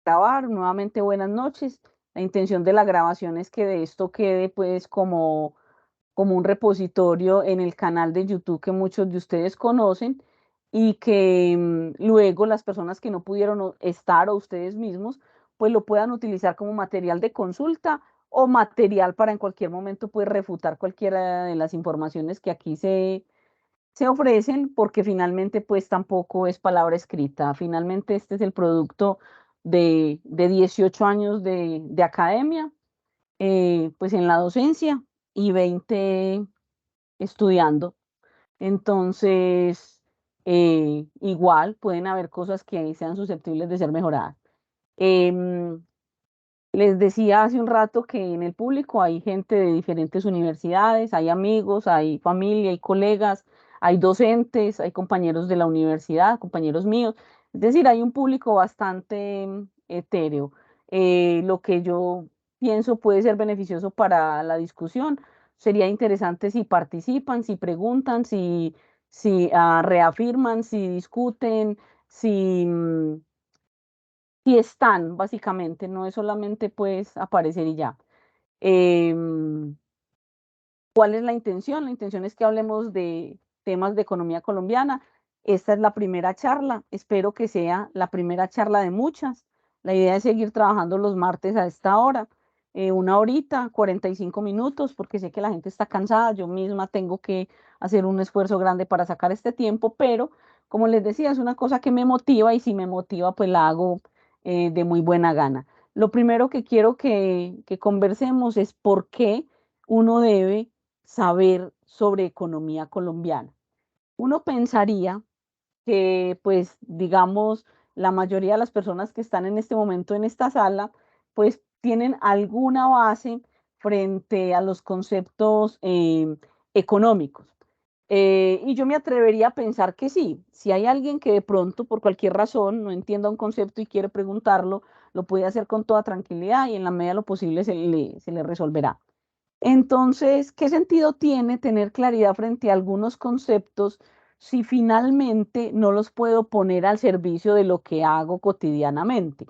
Grabar. Nuevamente buenas noches. La intención de la grabación es que de esto quede pues como un repositorio en el canal de YouTube que muchos de ustedes conocen y que luego las personas que no pudieron estar o ustedes mismos pues lo puedan utilizar como material de consulta o material para en cualquier momento pues refutar cualquiera de las informaciones que aquí se ofrecen, porque finalmente pues tampoco es palabra escrita. Finalmente este es el producto de 18 años de academia, pues en la docencia y 20 estudiando. Entonces, igual pueden haber cosas que sean susceptibles de ser mejoradas. Em, Les decía hace un rato que en el público hay gente de diferentes universidades, hay amigos, hay familia, hay colegas, hay docentes, hay compañeros de la universidad, compañeros míos. Es decir, hay un público bastante etéreo. Lo que yo pienso puede ser beneficioso para la discusión. Sería interesante si participan, si preguntan, si reafirman, si discuten, si están, básicamente, no es solamente pues aparecer y ya. Em, ¿Cuál es la intención? La intención es que hablemos de temas de economía colombiana. Esta es la primera charla, espero que sea la primera charla de muchas. La idea es seguir trabajando los martes a esta hora, una horita, 45 minutos, porque sé que la gente está cansada, yo misma tengo que hacer un esfuerzo grande para sacar este tiempo, pero como les decía, es una cosa que me motiva y si me motiva, pues la hago de muy buena gana. Lo primero que quiero que conversemos es por qué uno debe saber sobre economía colombiana. Uno pensaría que, pues, digamos, la mayoría de las personas que están en este momento en esta sala, pues tienen alguna base frente a los conceptos económicos. Y yo me atrevería a pensar que sí, si hay alguien que de pronto por cualquier razón no entienda un concepto y quiere preguntarlo, lo puede hacer con toda tranquilidad y en la medida de lo posible se le resolverá. Entonces, ¿qué sentido tiene tener claridad frente a algunos conceptos si finalmente no los puedo poner al servicio de lo que hago cotidianamente?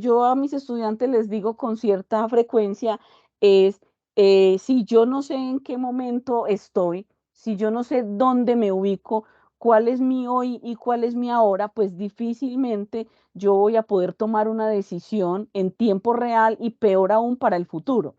Yo a mis estudiantes les digo con cierta frecuencia es, si yo no sé en qué momento estoy, si yo no sé dónde me ubico, cuál es mi hoy y cuál es mi ahora, pues difícilmente yo voy a poder tomar una decisión en tiempo real y peor aún para el futuro.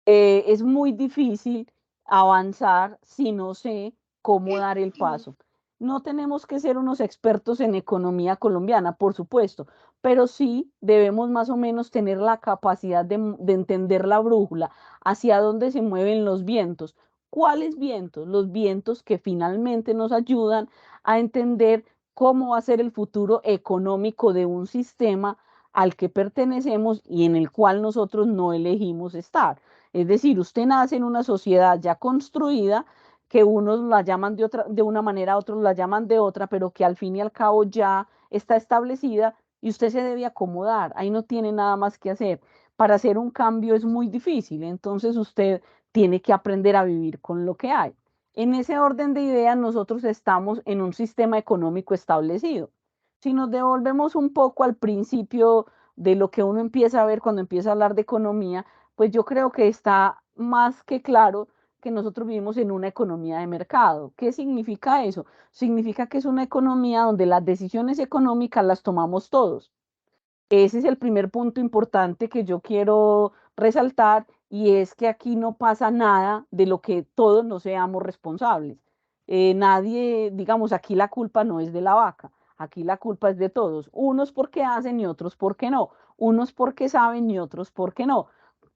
Es muy difícil avanzar si no sé cómo dar el paso. No tenemos que ser unos expertos en economía colombiana, por supuesto, pero sí debemos más o menos tener la capacidad de entender la brújula, hacia dónde se mueven los vientos. ¿Cuáles vientos? Los vientos que finalmente nos ayudan a entender cómo va a ser el futuro económico de un sistema al que pertenecemos y en el cual nosotros no elegimos estar. Es decir, usted nace en una sociedad ya construida, que unos la llaman de una manera, otros la llaman de otra, pero que al fin y al cabo ya está establecida y usted se debe acomodar. Ahí no tiene nada más que hacer. Para hacer un cambio es muy difícil, entonces usted tiene que aprender a vivir con lo que hay. En ese orden de ideas, nosotros estamos en un sistema económico establecido. Si nos devolvemos un poco al principio de lo que uno empieza a ver cuando empieza a hablar de economía, pues yo creo que está más que claro que nosotros vivimos en una economía de mercado. ¿Qué significa eso? Significa que es una economía donde las decisiones económicas las tomamos todos. Ese es el primer punto importante que yo quiero resaltar y es que aquí no pasa nada de lo que todos no seamos responsables. Nadie, digamos, aquí la culpa no es de la vaca, aquí la culpa es de todos. Unos porque hacen y otros porque no. Unos porque saben y otros porque no.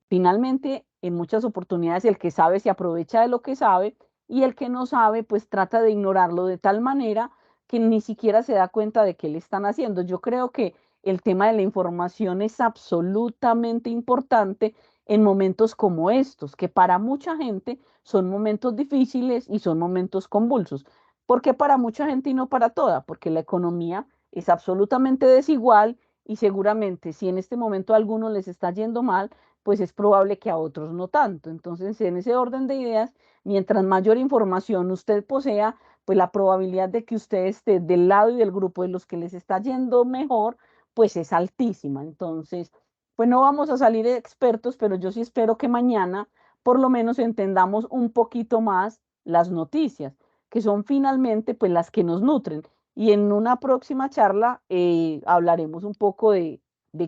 Finalmente, en muchas oportunidades el que sabe se aprovecha de lo que sabe y el que no sabe pues trata de ignorarlo de tal manera que ni siquiera se da cuenta de qué le están haciendo. Yo creo que el tema de la información es absolutamente importante en momentos como estos, que para mucha gente son momentos difíciles y son momentos convulsos. ¿Por qué para mucha gente y no para toda? Porque la economía es absolutamente desigual y seguramente si en este momento a algunos les está yendo mal, pues es probable que a otros no tanto. Entonces, en ese orden de ideas, mientras mayor información usted posea, pues la probabilidad de que usted esté del lado y del grupo de los que les está yendo mejor, pues es altísima. Entonces, pues no vamos a salir expertos, pero yo sí espero que mañana por lo menos entendamos un poquito más las noticias, que son finalmente pues las que nos nutren. Y en una próxima charla hablaremos un poco de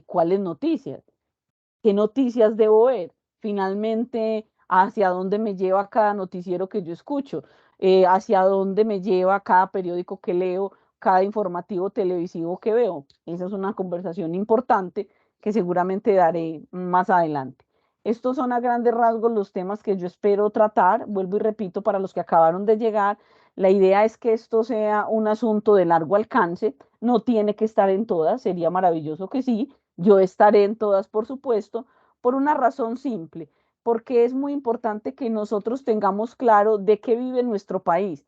cuáles noticias, qué noticias debo ver, finalmente hacia dónde me lleva cada noticiero que yo escucho, hacia dónde me lleva cada periódico que leo, cada informativo televisivo que veo. Esa es una conversación importante que seguramente daré más adelante. Estos son a grandes rasgos los temas que yo espero tratar. Vuelvo y repito, para los que acabaron de llegar, la idea es que esto sea un asunto de largo alcance. No tiene que estar en todas, sería maravilloso que sí. Yo estaré en todas, por supuesto, por una razón simple, porque es muy importante que nosotros tengamos claro de qué vive nuestro país,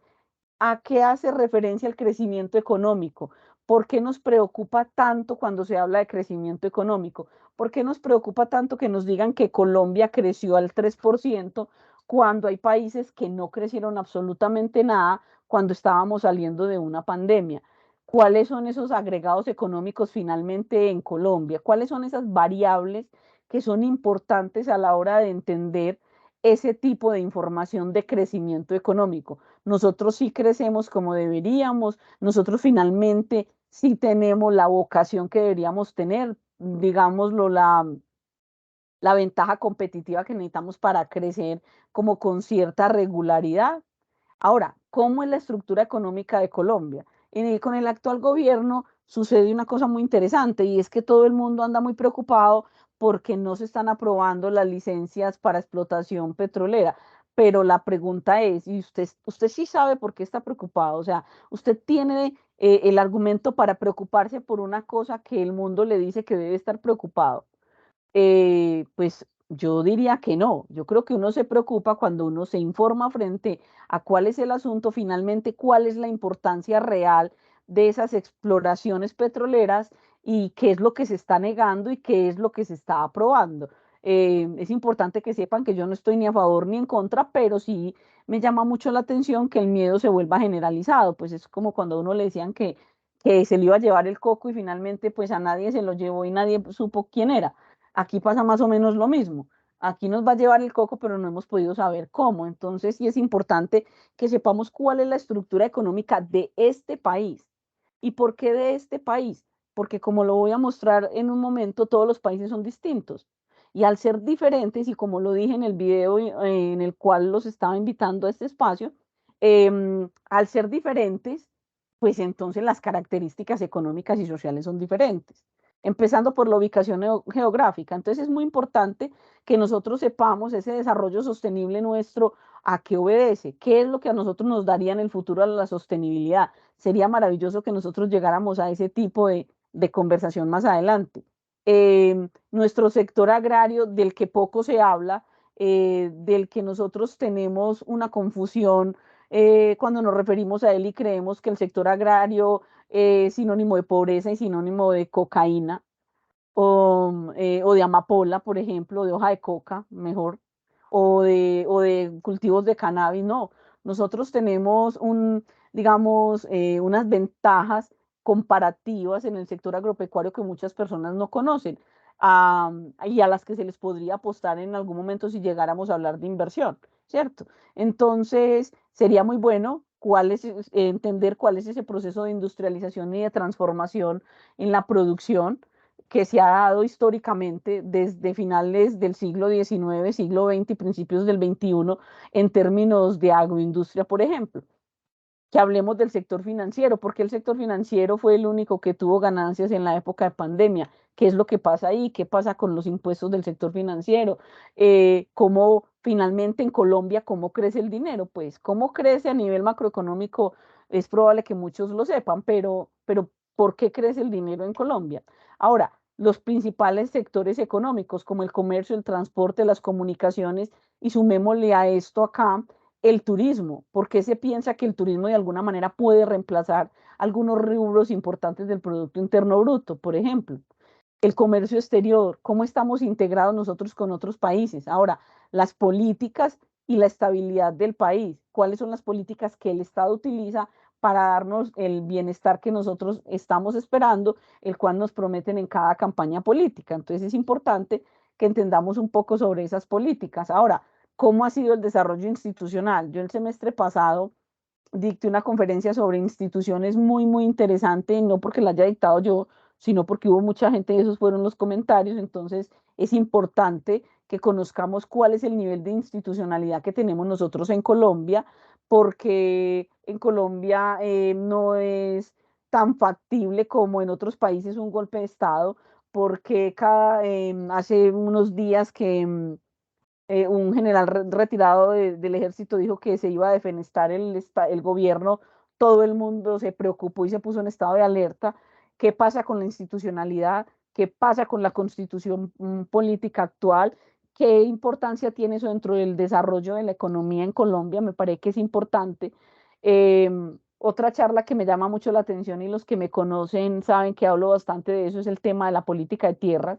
a qué hace referencia el crecimiento económico, por qué nos preocupa tanto cuando se habla de crecimiento económico, por qué nos preocupa tanto que nos digan que Colombia creció al 3% cuando hay países que no crecieron absolutamente nada cuando estábamos saliendo de una pandemia. ¿Cuáles son esos agregados económicos finalmente en Colombia? ¿Cuáles son esas variables que son importantes a la hora de entender ese tipo de información de crecimiento económico? Nosotros sí crecemos como deberíamos, nosotros finalmente sí tenemos la vocación que deberíamos tener, digámoslo, la ventaja competitiva que necesitamos para crecer como con cierta regularidad. Ahora, ¿cómo es la estructura económica de Colombia? Con el actual gobierno sucede una cosa muy interesante y es que todo el mundo anda muy preocupado porque no se están aprobando las licencias para explotación petrolera. Pero la pregunta es, ¿y usted sí sabe por qué está preocupado? O sea, ¿usted tiene el argumento para preocuparse por una cosa que el mundo le dice que debe estar preocupado? Pues yo diría que no. Yo creo que uno se preocupa cuando uno se informa frente a cuál es el asunto, finalmente cuál es la importancia real de esas exploraciones petroleras y qué es lo que se está negando y qué es lo que se está aprobando. Es importante que sepan que yo no estoy ni a favor ni en contra, pero sí me llama mucho la atención que el miedo se vuelva generalizado. Pues es como cuando a uno le decían que se le iba a llevar el coco y finalmente pues a nadie se lo llevó y nadie supo quién era. Aquí pasa más o menos lo mismo. Aquí nos va a llevar el coco, pero no hemos podido saber cómo. Entonces, sí es importante que sepamos cuál es la estructura económica de este país. ¿Y por qué de este país? Porque como lo voy a mostrar en un momento, todos los países son distintos. Y al ser diferentes, y como lo dije en el video en el cual los estaba invitando a este espacio, al ser diferentes, pues entonces las características económicas y sociales son diferentes, empezando por la ubicación geográfica. Entonces es muy importante que nosotros sepamos ese desarrollo sostenible nuestro, a qué obedece, qué es lo que a nosotros nos daría en el futuro a la sostenibilidad. Sería maravilloso que nosotros llegáramos a ese tipo de conversación más adelante. Nuestro sector agrario, del que poco se habla, del que nosotros tenemos una confusión cuando nos referimos a él y creemos que el sector agrario es sinónimo de pobreza y sinónimo de cocaína o de amapola, por ejemplo, de hoja de coca, mejor, o de cultivos de cannabis. No, nosotros tenemos digamos, unas ventajas comparativas en el sector agropecuario que muchas personas no conocen y a las que se les podría apostar en algún momento si llegáramos a hablar de inversión, ¿cierto? Entonces, sería muy bueno entender cuál es ese proceso de industrialización y de transformación en la producción que se ha dado históricamente desde finales del siglo XIX, siglo XX y principios del XXI en términos de agroindustria, por ejemplo. Que hablemos del sector financiero, porque el sector financiero fue el único que tuvo ganancias en la época de pandemia. ¿Qué es lo que pasa ahí? ¿Qué pasa con los impuestos del sector financiero? ¿Cómo finalmente en Colombia, cómo crece el dinero? Pues cómo crece a nivel macroeconómico es probable que muchos lo sepan, pero ¿por qué crece el dinero en Colombia? Ahora, los principales sectores económicos como el comercio, el transporte, las comunicaciones, y sumémosle a esto acá el turismo. ¿Por qué se piensa que el turismo de alguna manera puede reemplazar algunos rubros importantes del Producto Interno Bruto? Por ejemplo, el comercio exterior, cómo estamos integrados nosotros con otros países. Ahora, las políticas y la estabilidad del país, cuáles son las políticas que el Estado utiliza para darnos el bienestar que nosotros estamos esperando, el cual nos prometen en cada campaña política. Entonces es importante que entendamos un poco sobre esas políticas. Ahora, ¿cómo ha sido el desarrollo institucional? Yo el semestre pasado dicté una conferencia sobre instituciones muy interesante, no porque la haya dictado yo, sino porque hubo mucha gente y esos fueron los comentarios. Entonces es importante que conozcamos cuál es el nivel de institucionalidad que tenemos nosotros en Colombia, porque en Colombia no es tan factible como en otros países un golpe de Estado, porque hace unos días que un general retirado del ejército dijo que se iba a defenestar el gobierno, todo el mundo se preocupó y se puso en estado de alerta. ¿Qué pasa con la institucionalidad? ¿Qué pasa con la constitución política actual? ¿Qué importancia tiene eso dentro del desarrollo de la economía en Colombia? Me parece que es importante. Otra charla que me llama mucho la atención y los que me conocen saben que hablo bastante de eso es el tema de la política de tierras,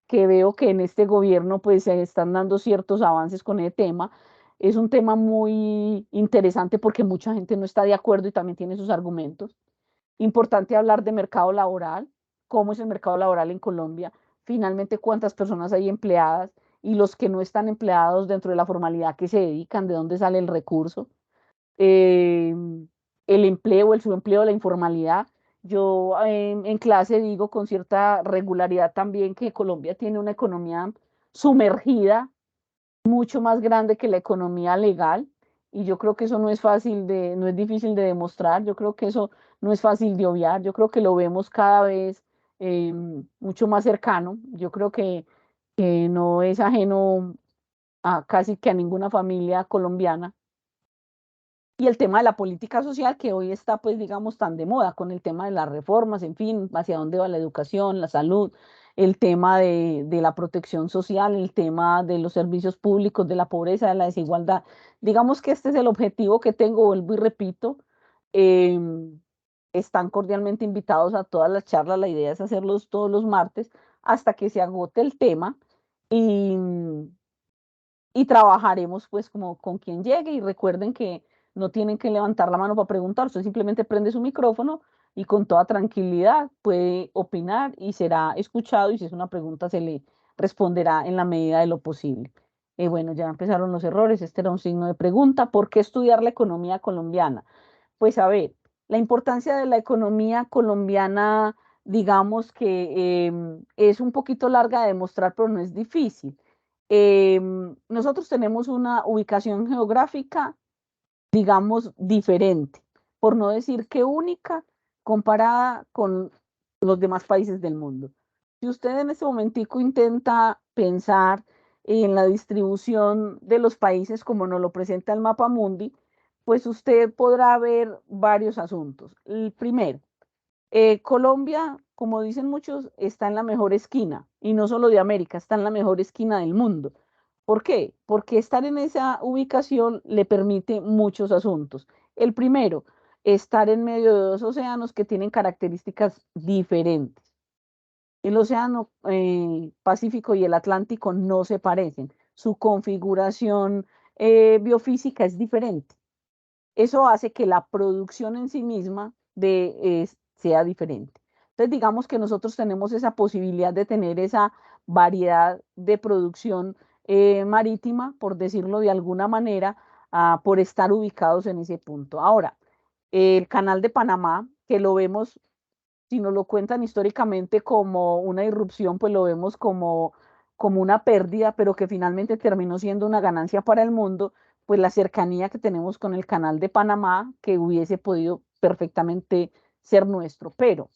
que veo que en este gobierno pues se están dando ciertos avances con el tema. Es un tema muy interesante porque mucha gente no está de acuerdo y también tiene sus argumentos. Importante hablar de mercado laboral, cómo es el mercado laboral en Colombia, finalmente cuántas personas hay empleadas y los que no están empleados dentro de la formalidad que se dedican, de dónde sale el recurso, eh, el empleo, el subempleo, la informalidad. Yo en clase digo con cierta regularidad también que Colombia tiene una economía sumergida, mucho más grande que la economía legal, y yo creo que eso no es difícil de demostrar. Yo creo que eso no es fácil de obviar. Yo creo que lo vemos cada vez mucho más cercano. Yo creo que no es ajeno a casi que a ninguna familia colombiana. Y el tema de la política social que hoy está, pues, digamos, tan de moda con el tema de las reformas, en fin, hacia dónde va la educación, la salud, el tema de la protección social, el tema de los servicios públicos, de la pobreza, de la desigualdad. Digamos que este es el objetivo que tengo, vuelvo y repito. em, Están cordialmente invitados a todas las charlas. La idea es hacerlos todos los martes hasta que se agote el tema. Y, y trabajaremos pues como con quien llegue, y recuerden que no tienen que levantar la mano para preguntar, usted simplemente prende su micrófono y con toda tranquilidad puede opinar y será escuchado, y si es una pregunta se le responderá en la medida de lo posible. Bueno, ya empezaron los errores, este era un signo de pregunta. ¿Por qué estudiar la economía colombiana? Pues a ver, la importancia de la economía colombiana, digamos que es un poquito larga de demostrar, pero no es difícil. Nosotros tenemos una ubicación geográfica, digamos, diferente, por no decir que única, comparada con los demás países del mundo. Si usted en este momentico intenta pensar en la distribución de los países como nos lo presenta el mapa mundi, pues usted podrá ver varios asuntos. El primero, Colombia, como dicen muchos, está en la mejor esquina, y no solo de América, está en la mejor esquina del mundo. ¿Por qué? Porque estar en esa ubicación le permite muchos asuntos. El primero, estar en medio de dos océanos que tienen características diferentes. El océano Pacífico y el Atlántico no se parecen. Su configuración biofísica es diferente. Eso hace que la producción en sí misma sea diferente. Entonces, digamos que nosotros tenemos esa posibilidad de tener esa variedad de producción marítima, por decirlo de alguna manera, por estar ubicados en ese punto. Ahora, el canal de Panamá, que lo vemos, si nos lo cuentan históricamente como una irrupción, pues lo vemos como una pérdida, pero que finalmente terminó siendo una ganancia para el mundo, pues la cercanía que tenemos con el canal de Panamá, que hubiese podido perfectamente ser nuestro. Pero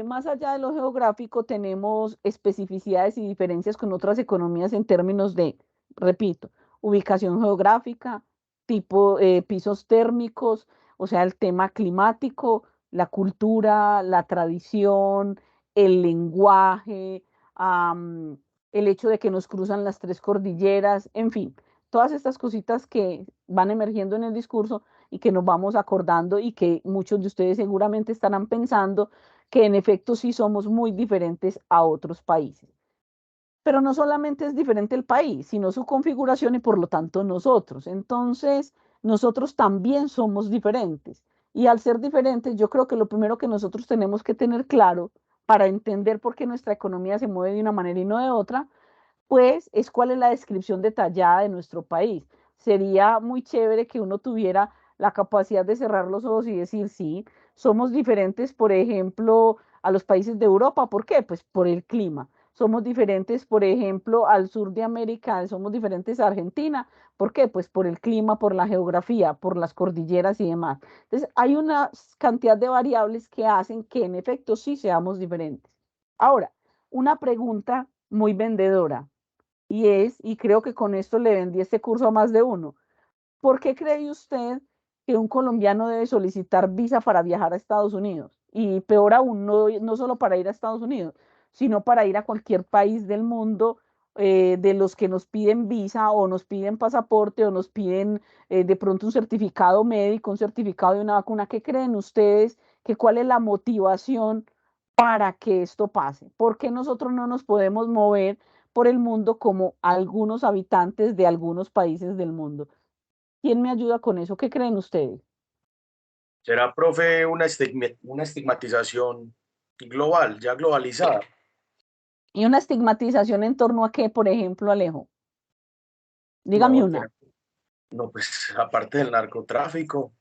más allá de lo geográfico, tenemos especificidades y diferencias con otras economías en términos de, repito, ubicación geográfica, tipo pisos térmicos, o sea, el tema climático, la cultura, la tradición, el lenguaje, am, el hecho de que nos cruzan las tres cordilleras, en fin, todas estas cositas que van emergiendo en el discurso y que nos vamos acordando, y que muchos de ustedes seguramente estarán pensando que en efecto sí somos muy diferentes a otros países. Pero no solamente es diferente el país, sino su configuración y por lo tanto nosotros. Entonces, nosotros también somos diferentes. Y al ser diferentes, yo creo que lo primero que nosotros tenemos que tener claro para entender por qué nuestra economía se mueve de una manera y no de otra, pues es cuál es la descripción detallada de nuestro país. Sería muy chévere que uno tuviera la capacidad de cerrar los ojos y decir, sí, somos diferentes, por ejemplo, a los países de Europa. ¿Por qué? Pues por el clima. Somos diferentes, por ejemplo, al sur de América, somos diferentes a Argentina. ¿Por qué? Pues por el clima, por la geografía, por las cordilleras y demás. Entonces, hay una cantidad de variables que hacen que en efecto sí seamos diferentes. Ahora, una pregunta muy vendedora. Y creo que con esto le vendí este curso a más de uno. ¿Por qué cree usted que un colombiano debe solicitar visa para viajar a Estados Unidos? Y peor aún, no solo para ir a Estados Unidos, sino para ir a cualquier país del mundo, de los que nos piden visa o nos piden pasaporte o nos piden de pronto un certificado médico, un certificado de una vacuna. ¿Qué creen ustedes? ¿Cuál es la motivación para que esto pase? ¿Por qué nosotros no nos podemos mover por el mundo como algunos habitantes de algunos países del mundo? ¿Quién me ayuda con eso? ¿Qué creen ustedes? ¿Será, profe, una estigmatización global, ya globalizada? Y una estigmatización en torno a qué, por ejemplo, Alejo. Dígame No, una. no, pues aparte del narcotráfico,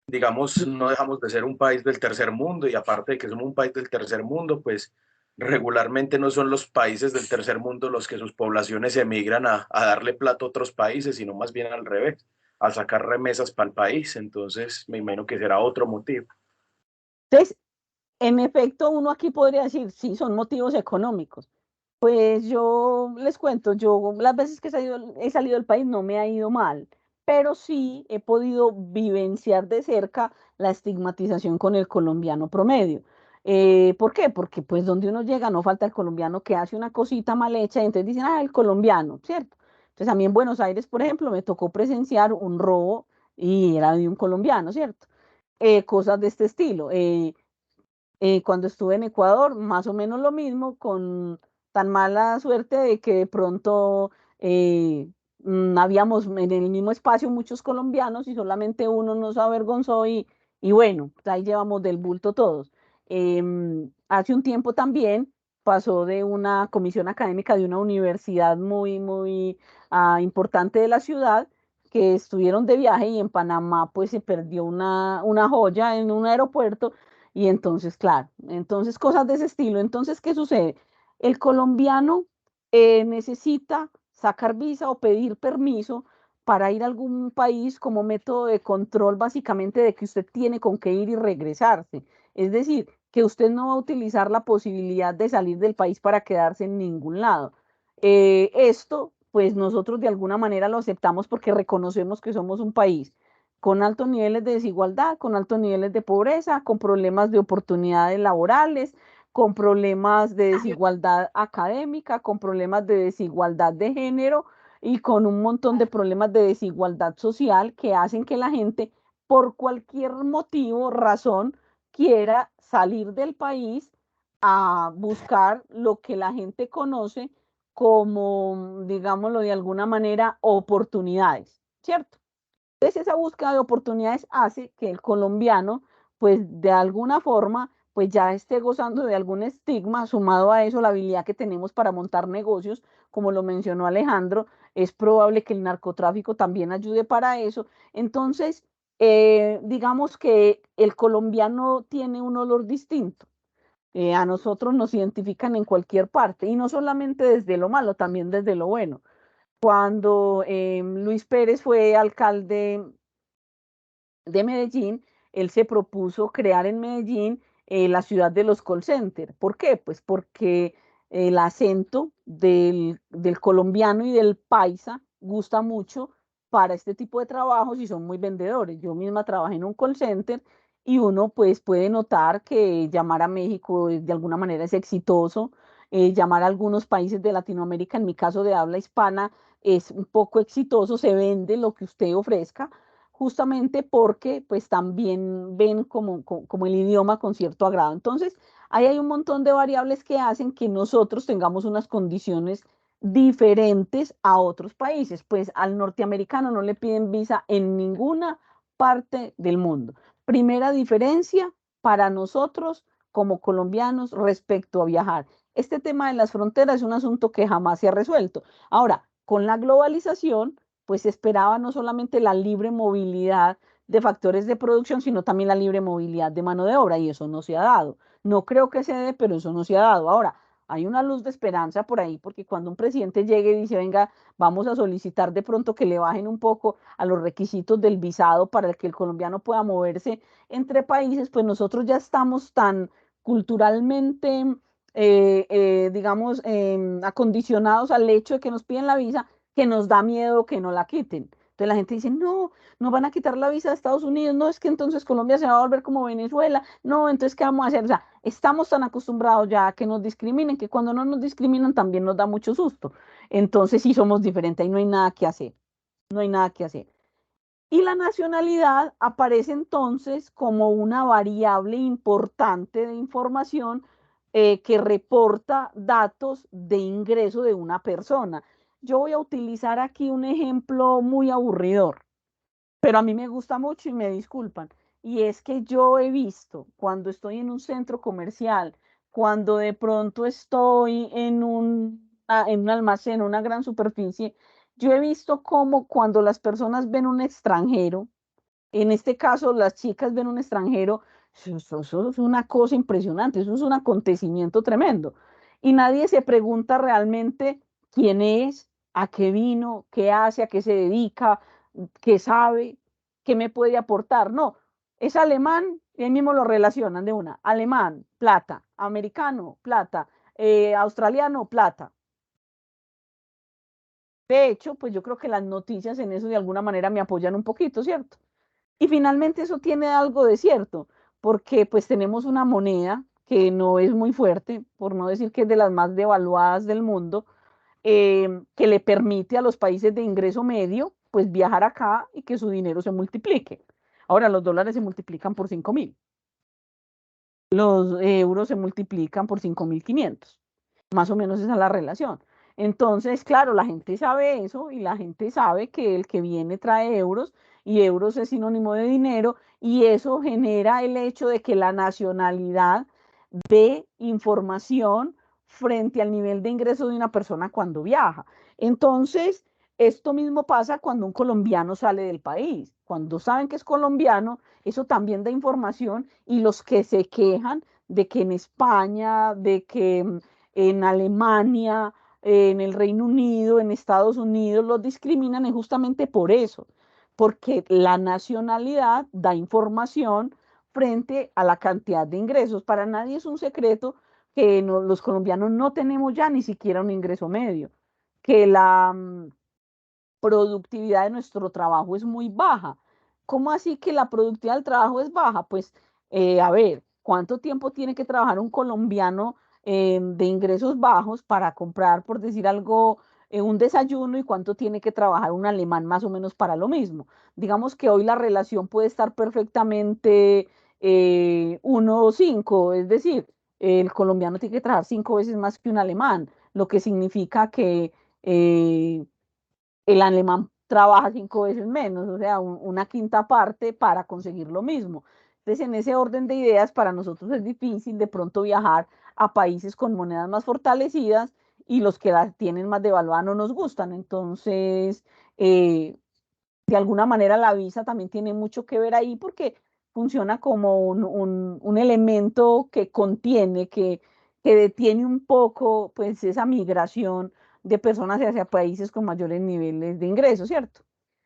digamos, no dejamos de ser un país del tercer mundo y aparte de que somos un país del tercer mundo, pues regularmente no son los países del tercer mundo los que sus poblaciones emigran a darle plato a otros países, sino más bien al revés, a sacar remesas para el país. Entonces, me imagino que será otro motivo. Entonces, en efecto, uno aquí podría decir, sí, son motivos económicos. Pues yo les cuento, yo las veces que he salido del país no me ha ido mal, pero sí he podido vivenciar de cerca la estigmatización con el colombiano promedio. ¿Por qué? Porque pues donde uno llega no falta el colombiano que hace una cosita mal hecha y entonces dicen, ah, el colombiano, ¿cierto? Entonces a mí en Buenos Aires, por ejemplo, me tocó presenciar un robo y era de un colombiano, ¿cierto? Cosas de este estilo. Cuando estuve en Ecuador, más o menos lo mismo, con tan mala suerte de que de pronto habíamos en el mismo espacio muchos colombianos y solamente uno nos avergonzó y bueno, ahí llevamos del bulto todos. Hace un tiempo también pasó de una comisión académica de una universidad muy importante de la ciudad, que estuvieron de viaje y en Panamá pues se perdió una joya en un aeropuerto y entonces, claro, entonces cosas de ese estilo. Entonces, ¿qué sucede? El colombiano necesita sacar visa o pedir permiso para ir a algún país como método de control básicamente de que usted tiene con qué ir y regresarse. Es decir, que usted no va a utilizar la posibilidad de salir del país para quedarse en ningún lado. Esto, pues nosotros de alguna manera lo aceptamos porque reconocemos que somos un país con altos niveles de desigualdad, con altos niveles de pobreza, con problemas de oportunidades laborales, con problemas de desigualdad académica, con problemas de desigualdad de género y con un montón de problemas de desigualdad social que hacen que la gente, por cualquier motivo, razón, quiera salir del país a buscar lo que la gente conoce como, digámoslo de alguna manera, oportunidades, ¿cierto? Entonces esa búsqueda de oportunidades hace que el colombiano, pues de alguna forma, pues ya esté gozando de algún estigma, sumado a eso la habilidad que tenemos para montar negocios, como lo mencionó Alejandro, es probable que el narcotráfico también ayude para eso. Entonces, digamos que el colombiano tiene un olor distinto. A nosotros nos identifican en cualquier parte y no solamente desde lo malo, también desde lo bueno. Cuando Luis Pérez fue alcalde de Medellín, él se propuso crear en Medellín la ciudad de los call centers. ¿Por qué? Pues porque el acento del colombiano y del paisa gusta mucho para este tipo de trabajos y son muy vendedores. Yo misma trabajé en un call center y uno pues puede notar que llamar a México de alguna manera es exitoso, llamar a algunos países de Latinoamérica, en mi caso de habla hispana, es un poco exitoso, se vende lo que usted ofrezca, justamente porque pues también ven como el idioma con cierto agrado. Entonces, ahí hay un montón de variables que hacen que nosotros tengamos unas condiciones diferentes a otros países. Pues al norteamericano no le piden visa en ninguna parte del mundo. Primera diferencia para nosotros como colombianos respecto a viajar. Este tema de las fronteras es un asunto que jamás se ha resuelto. Ahora, con la globalización, pues se esperaba no solamente la libre movilidad de factores de producción, sino también la libre movilidad de mano de obra, y eso no se ha dado. No creo que se dé, pero eso no se ha dado. Ahora, hay una luz de esperanza por ahí, porque cuando un presidente llegue y dice, venga, vamos a solicitar de pronto que le bajen un poco a los requisitos del visado para que el colombiano pueda moverse entre países, pues nosotros ya estamos tan culturalmente, digamos, acondicionados al hecho de que nos piden la visa, que nos da miedo que no la quiten. Entonces la gente dice, no, no van a quitar la visa de Estados Unidos, no, es que entonces Colombia se va a volver como Venezuela, no, entonces ¿qué vamos a hacer? O sea, estamos tan acostumbrados ya a que nos discriminen, que cuando no nos discriminan también nos da mucho susto. Entonces sí somos diferentes, ahí no hay nada que hacer, no hay nada que hacer. Y la nacionalidad aparece entonces como una variable importante de información que reporta datos de ingreso de una persona. Yo voy a utilizar aquí un ejemplo muy aburridor, pero a mí me gusta mucho y me disculpan. Y es que yo he visto cuando estoy en un centro comercial, cuando de pronto estoy en un almacén, una gran superficie, yo he visto cómo cuando las personas ven un extranjero, en este caso las chicas ven un extranjero, eso es una cosa impresionante, eso es un acontecimiento tremendo. Y nadie se pregunta realmente quién es, a qué vino, qué hace, a qué se dedica, qué sabe, qué me puede aportar. No, es alemán y ahí mismo lo relacionan de una. Alemán, plata. Americano, plata. Australiano, plata. De hecho, pues yo creo que las noticias en eso de alguna manera me apoyan un poquito, ¿cierto? Y finalmente eso tiene algo de cierto, porque pues tenemos una moneda que no es muy fuerte, por no decir que es de las más devaluadas del mundo, que le permite a los países de ingreso medio pues viajar acá y que su dinero se multiplique. Ahora los dólares se multiplican por 5.000, los euros se multiplican por 5.500. Más o menos esa es la relación. Entonces, claro, la gente sabe eso y la gente sabe que el que viene trae euros y euros es sinónimo de dinero y eso genera el hecho de que la nacionalidad dé información frente al nivel de ingreso de una persona cuando viaja. Entonces, esto mismo pasa cuando un colombiano sale del país. Cuando saben que es colombiano, eso también da información y los que se quejan de que en España, de que en Alemania, en el Reino Unido, en Estados Unidos, los discriminan es justamente por eso, porque la nacionalidad da información frente a la cantidad de ingresos. Para nadie es un secreto que no, los colombianos no tenemos ya ni siquiera un ingreso medio, que la productividad de nuestro trabajo es muy baja. ¿Cómo así que la productividad del trabajo es baja? Pues, a ver, ¿cuánto tiempo tiene que trabajar un colombiano de ingresos bajos para comprar, por decir algo, un desayuno y cuánto tiene que trabajar un alemán más o menos para lo mismo? Digamos que hoy la relación puede estar perfectamente 1:5, es decir, el colombiano tiene que trabajar 5 veces más que un alemán, lo que significa que el alemán trabaja 5 veces menos, o sea, una quinta parte para conseguir lo mismo. Entonces, en ese orden de ideas, para nosotros es difícil de pronto viajar a países con monedas más fortalecidas y los que las tienen más devaluadas no nos gustan. Entonces, de alguna manera la visa también tiene mucho que ver ahí porque funciona como un elemento que contiene, que detiene un poco pues esa migración de personas hacia países con mayores niveles de ingresos, ¿cierto?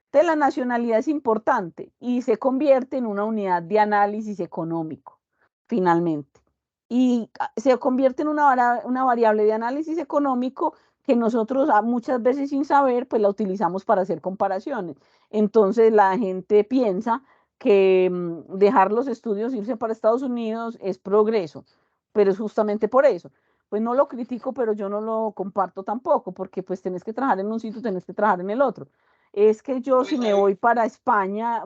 Entonces la nacionalidad es importante y se convierte en una unidad de análisis económico, finalmente. Y se convierte en una variable de análisis económico que nosotros muchas veces sin saber, pues la utilizamos para hacer comparaciones. Entonces la gente piensa que dejar los estudios, irse para Estados Unidos es progreso, pero es justamente por eso. Pues no lo critico, pero yo no lo comparto tampoco, porque pues tenés que trabajar en un sitio, tenés que trabajar en el otro. Es que yo si me voy para España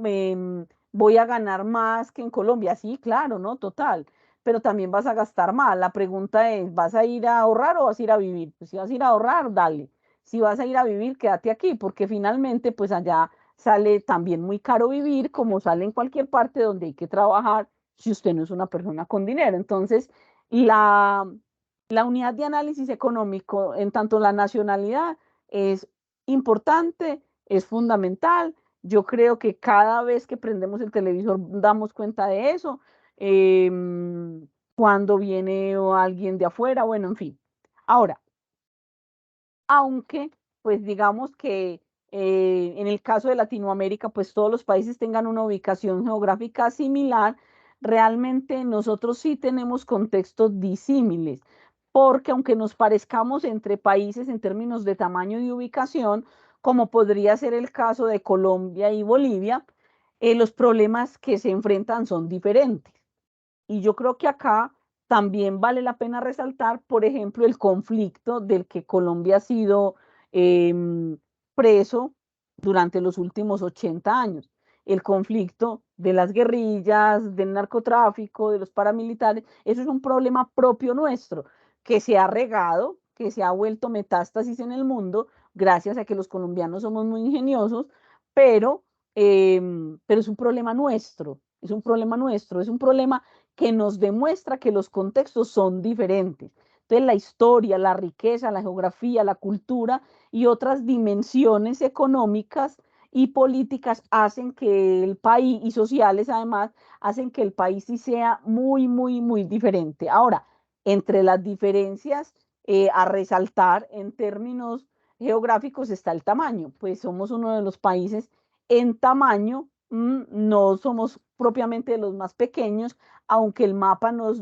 voy a ganar más que en Colombia. Sí, claro, ¿no? Total. Pero también vas a gastar más. La pregunta es, ¿vas a ir a ahorrar o vas a ir a vivir? Pues si vas a ir a ahorrar, dale. Si vas a ir a vivir, quédate aquí, porque finalmente pues allá sale también muy caro vivir, como sale en cualquier parte donde hay que trabajar si usted no es una persona con dinero. Entonces, la unidad de análisis económico, en tanto la nacionalidad, es importante, es fundamental. Yo creo que cada vez que prendemos el televisor damos cuenta de eso. Eh, cuando viene alguien de afuera, bueno, en fin. Ahora, aunque, pues digamos que en el caso de Latinoamérica, pues todos los países tengan una ubicación geográfica similar, realmente nosotros sí tenemos contextos disímiles, porque aunque nos parezcamos entre países en términos de tamaño y ubicación, como podría ser el caso de Colombia y Bolivia, los problemas que se enfrentan son diferentes. Y yo creo que acá también vale la pena resaltar, por ejemplo, el conflicto del que Colombia ha sido preso durante los últimos 80 años. El conflicto de las guerrillas, del narcotráfico, de los paramilitares, eso es un problema propio nuestro, que se ha regado, que se ha vuelto metástasis en el mundo, gracias a que los colombianos somos muy ingeniosos, pero, pero es un problema nuestro, es un problema nuestro, es un problema que nos demuestra que los contextos son diferentes. Entonces, la historia, la riqueza, la geografía, la cultura y otras dimensiones económicas y políticas hacen que el país, y sociales además, hacen que el país sí sea muy, muy, muy diferente. Ahora, entre las diferencias a resaltar en términos geográficos está el tamaño, pues somos uno de los países en tamaño, no somos propiamente de los más pequeños, aunque el mapa nos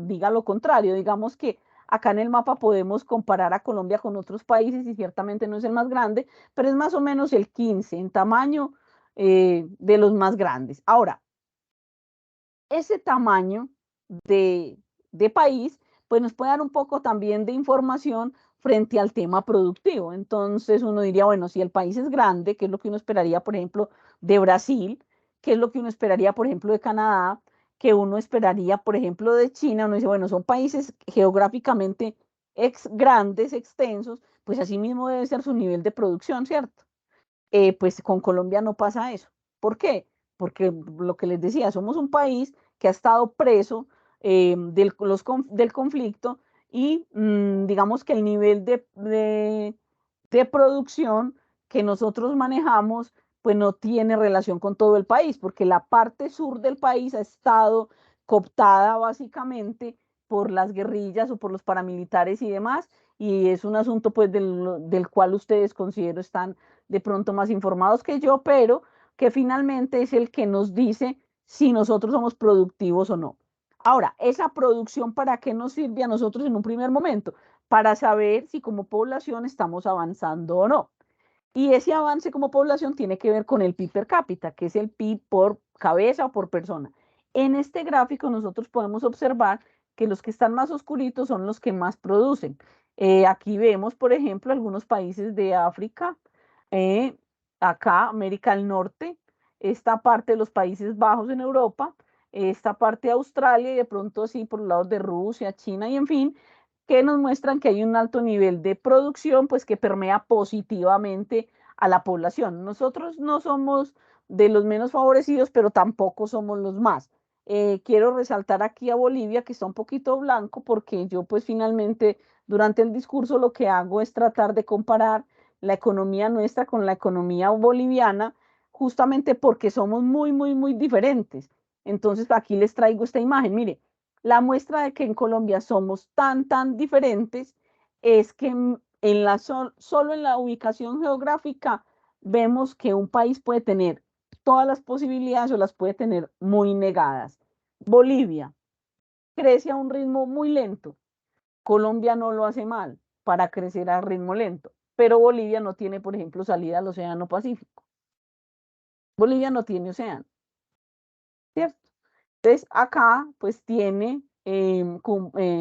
diga lo contrario. Digamos que acá en el mapa podemos comparar a Colombia con otros países y ciertamente no es el más grande, pero es más o menos el 15 en tamaño de los más grandes. Ahora, ese tamaño de país, pues nos puede dar un poco también de información frente al tema productivo. Entonces uno diría, bueno, si el país es grande, ¿qué es lo que uno esperaría, por ejemplo, de Brasil? ¿Qué es lo que uno esperaría, por ejemplo, de Canadá? ¿Qué uno esperaría, por ejemplo, de China? Uno dice, bueno, son países geográficamente grandes, extensos, pues así mismo debe ser su nivel de producción, ¿cierto? Pues con Colombia no pasa eso. ¿Por qué? Porque lo que les decía, somos un país que ha estado preso del conflicto y digamos que el nivel de producción que nosotros manejamos pues no tiene relación con todo el país, porque la parte sur del país ha estado cooptada básicamente por las guerrillas o por los paramilitares y demás, y es un asunto pues del cual ustedes considero están de pronto más informados que yo, pero que finalmente es el que nos dice si nosotros somos productivos o no. Ahora, esa producción, ¿para qué nos sirve a nosotros en un primer momento? Para saber si como población estamos avanzando o no. Y ese avance como población tiene que ver con el PIB per cápita, que es el PIB por cabeza o por persona. En este gráfico nosotros podemos observar que los que están más oscuritos son los que más producen. Aquí vemos, por ejemplo, algunos países de África, eh, acá América del Norte, esta parte de los Países Bajos en Europa, esta parte de Australia y de pronto así por los lados de Rusia, China y en fin, que nos muestran que hay un alto nivel de producción, pues que permea positivamente a la población. Nosotros no somos de los menos favorecidos, pero tampoco somos los más. Quiero resaltar aquí a Bolivia, que está un poquito blanco, porque yo pues finalmente durante el discurso lo que hago es tratar de comparar la economía nuestra con la economía boliviana, justamente porque somos muy, muy, muy diferentes. Entonces aquí les traigo esta imagen. Mire, la muestra de que en Colombia somos tan, tan diferentes es que solo en la ubicación geográfica vemos que un país puede tener todas las posibilidades o las puede tener muy negadas. Bolivia crece a un ritmo muy lento. Colombia no lo hace mal para crecer a ritmo lento, pero Bolivia no tiene, por ejemplo, salida al Océano Pacífico. Bolivia no tiene océano, ¿cierto? Entonces, acá pues tiene,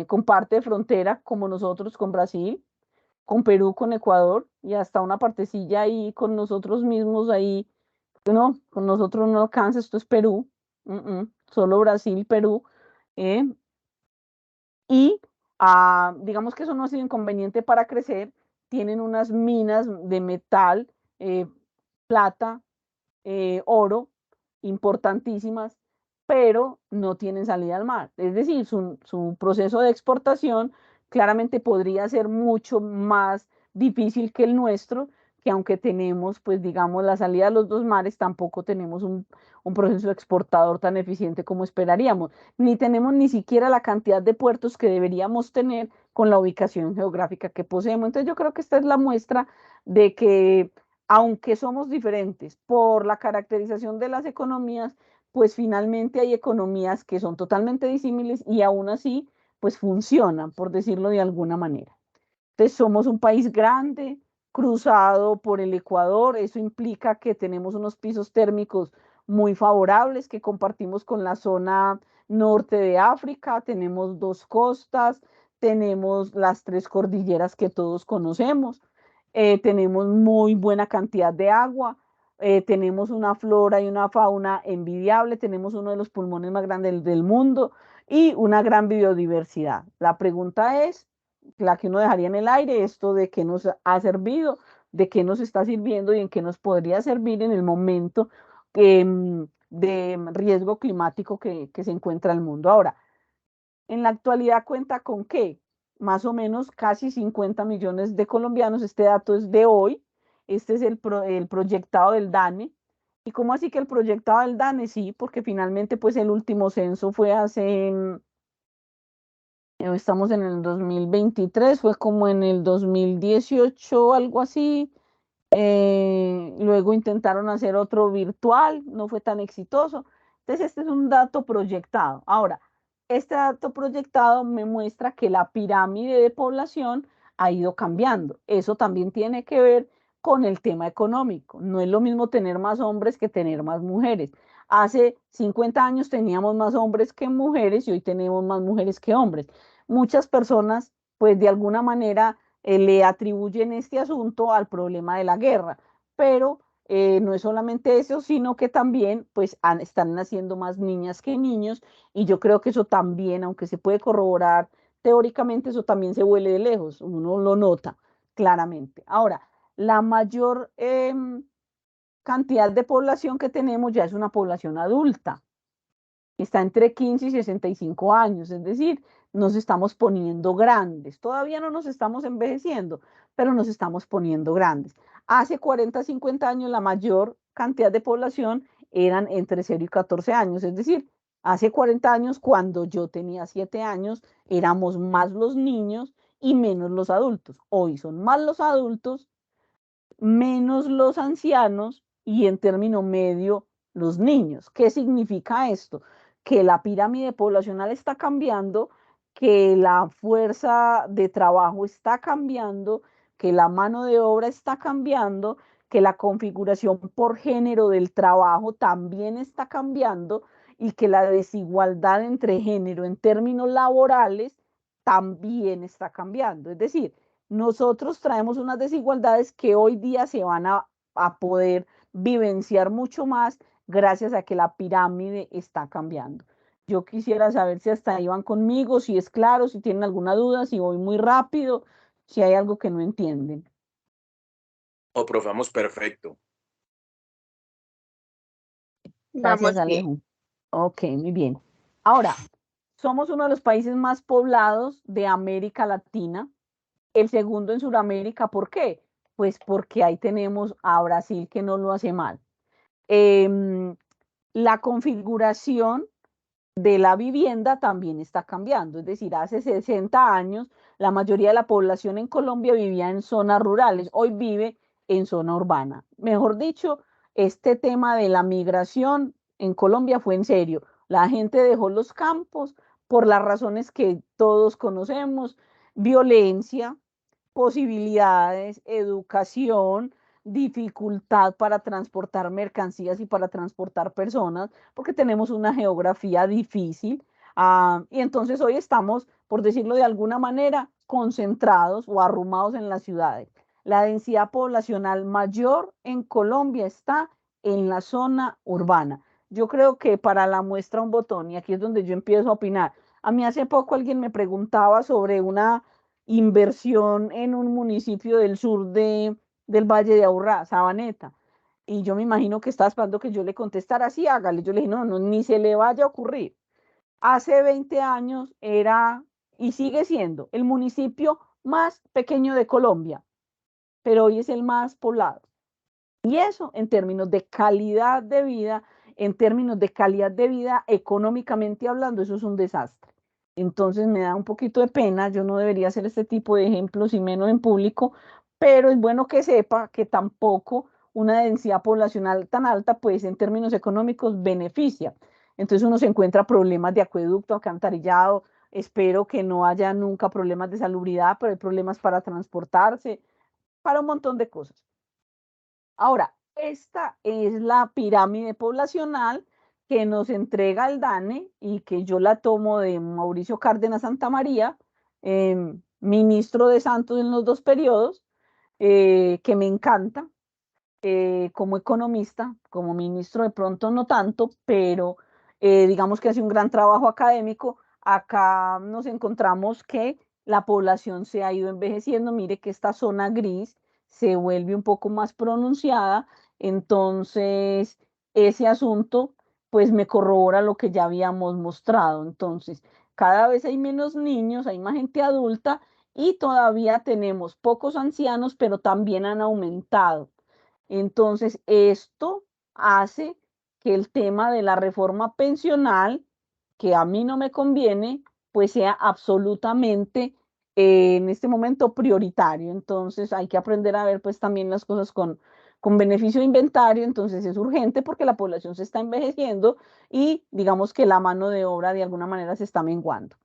comparte frontera como nosotros con Brasil, con Perú, con Ecuador y hasta una partecilla ahí con nosotros mismos ahí, no, con nosotros no alcanza, esto es Perú, solo Brasil, Perú, eh, y digamos que eso no ha sido inconveniente para crecer, tienen unas minas de metal, plata, oro, importantísimas, pero no tienen salida al mar. Es decir, su proceso de exportación claramente podría ser mucho más difícil que el nuestro, que aunque tenemos, pues digamos, la salida a los dos mares, tampoco tenemos un proceso exportador tan eficiente como esperaríamos, ni tenemos ni siquiera la cantidad de puertos que deberíamos tener con la ubicación geográfica que poseemos. Entonces yo creo que esta es la muestra de que aunque somos diferentes por la caracterización de las economías, pues finalmente hay economías que son totalmente disímiles y aún así, pues funcionan, por decirlo de alguna manera. Entonces, somos un país grande, cruzado por el Ecuador. Eso implica que tenemos unos pisos térmicos muy favorables que compartimos con la zona norte de África. Tenemos dos costas, tenemos las tres cordilleras que todos conocemos, tenemos muy buena cantidad de agua, tenemos una flora y una fauna envidiable, tenemos uno de los pulmones más grandes del mundo y una gran biodiversidad. La pregunta es, la que uno dejaría en el aire, esto de qué nos ha servido, de qué nos está sirviendo y en qué nos podría servir en el momento de riesgo climático que se encuentra el mundo. Ahora, en la actualidad cuenta con que más o menos casi 50 millones de colombianos, este dato es de hoy, este es el proyectado del DANE. ¿Y cómo así que el proyectado del DANE? Sí, porque finalmente pues el último censo fue hace estamos en el 2023, fue como en el 2018, algo así. Luego intentaron hacer otro virtual, no fue tan exitoso. Entonces, este es un dato proyectado. Ahora, este dato proyectado me muestra que la pirámide de población ha ido cambiando. Eso también tiene que ver con el tema económico. No es lo mismo tener más hombres que tener más mujeres. Hace 50 años teníamos más hombres que mujeres y hoy tenemos más mujeres que hombres. Muchas personas, pues de alguna manera, le atribuyen este asunto al problema de la guerra, pero no es solamente eso, sino que también pues están naciendo más niñas que niños y yo creo que eso también, aunque se puede corroborar teóricamente, eso también se huele de lejos, uno lo nota claramente. Ahora, la mayor cantidad de población que tenemos ya es una población adulta, está entre 15 y 65 años, es decir, nos estamos poniendo grandes. Todavía no nos estamos envejeciendo, pero nos estamos poniendo grandes. Hace 40, 50 años la mayor cantidad de población eran entre 0 y 14 años, es decir, hace 40 años cuando yo tenía 7 años éramos más los niños y menos los adultos. Hoy son más los adultos, menos los ancianos y en término medio los niños. ¿Qué significa esto? Que la pirámide poblacional está cambiando, que la fuerza de trabajo está cambiando, que la mano de obra está cambiando, que la configuración por género del trabajo también está cambiando y que la desigualdad entre género en términos laborales también está cambiando. Es decir, nosotros traemos unas desigualdades que hoy día se van a poder vivenciar mucho más gracias a que la pirámide está cambiando. Yo quisiera saber si hasta ahí van conmigo, si es claro, si tienen alguna duda, si voy muy rápido, si hay algo que no entienden. O profe, vamos perfecto. Gracias, Vamos bien. Alejo. Ok, muy bien. Ahora, somos uno de los países más poblados de América Latina, el segundo en Sudamérica. ¿Por qué? Pues porque ahí tenemos a Brasil que no lo hace mal. La configuración de la vivienda también está cambiando. Es decir, hace 60 años la mayoría de la población en Colombia vivía en zonas rurales, hoy vive en zona urbana. Mejor dicho, este tema de la migración en Colombia fue en serio. La gente dejó los campos por las razones que todos conocemos, violencia, posibilidades, educación, dificultad para transportar mercancías y para transportar personas, porque tenemos una geografía difícil. Y entonces hoy estamos, por decirlo de alguna manera, concentrados o arrumados en las ciudades. La densidad poblacional mayor en Colombia está en la zona urbana. Yo creo que para la muestra un botón, y aquí es donde yo empiezo a opinar. A mí hace poco alguien me preguntaba sobre una inversión en un municipio del sur del Valle de Aburrá, Sabaneta. Y yo me imagino que estaba esperando que yo le contestara, sí, hágale. Yo le dije, no, no, ni se le vaya a ocurrir. Hace 20 años era y sigue siendo el municipio más pequeño de Colombia, pero hoy es el más poblado. Y eso en términos de calidad de vida, en términos de calidad de vida económicamente hablando, eso es un desastre. Entonces me da un poquito de pena, yo no debería hacer este tipo de ejemplos y menos en público, pero es bueno que sepa que tampoco una densidad poblacional tan alta, pues en términos económicos beneficia. Entonces uno se encuentra problemas de acueducto, alcantarillado, espero que no haya nunca problemas de salubridad, pero hay problemas para transportarse, para un montón de cosas. Ahora, esta es la pirámide poblacional que nos entrega el DANE y que yo la tomo de Mauricio Cárdenas Santamaría, ministro de Santos en los dos periodos, que me encanta como economista, como ministro de pronto no tanto, pero digamos que hace un gran trabajo académico. Acá nos encontramos que la población se ha ido envejeciendo, mire que esta zona gris se vuelve un poco más pronunciada, entonces ese asunto pues me corrobora lo que ya habíamos mostrado. Entonces, cada vez hay menos niños, hay más gente adulta y todavía tenemos pocos ancianos, pero también han aumentado. Entonces, esto hace que el tema de la reforma pensional, que a mí no me conviene, pues sea absolutamente en este momento prioritario. Entonces, hay que aprender a ver pues también las cosas con beneficio de inventario. Entonces, es urgente porque la población se está envejeciendo y digamos que la mano de obra de alguna manera se está menguando.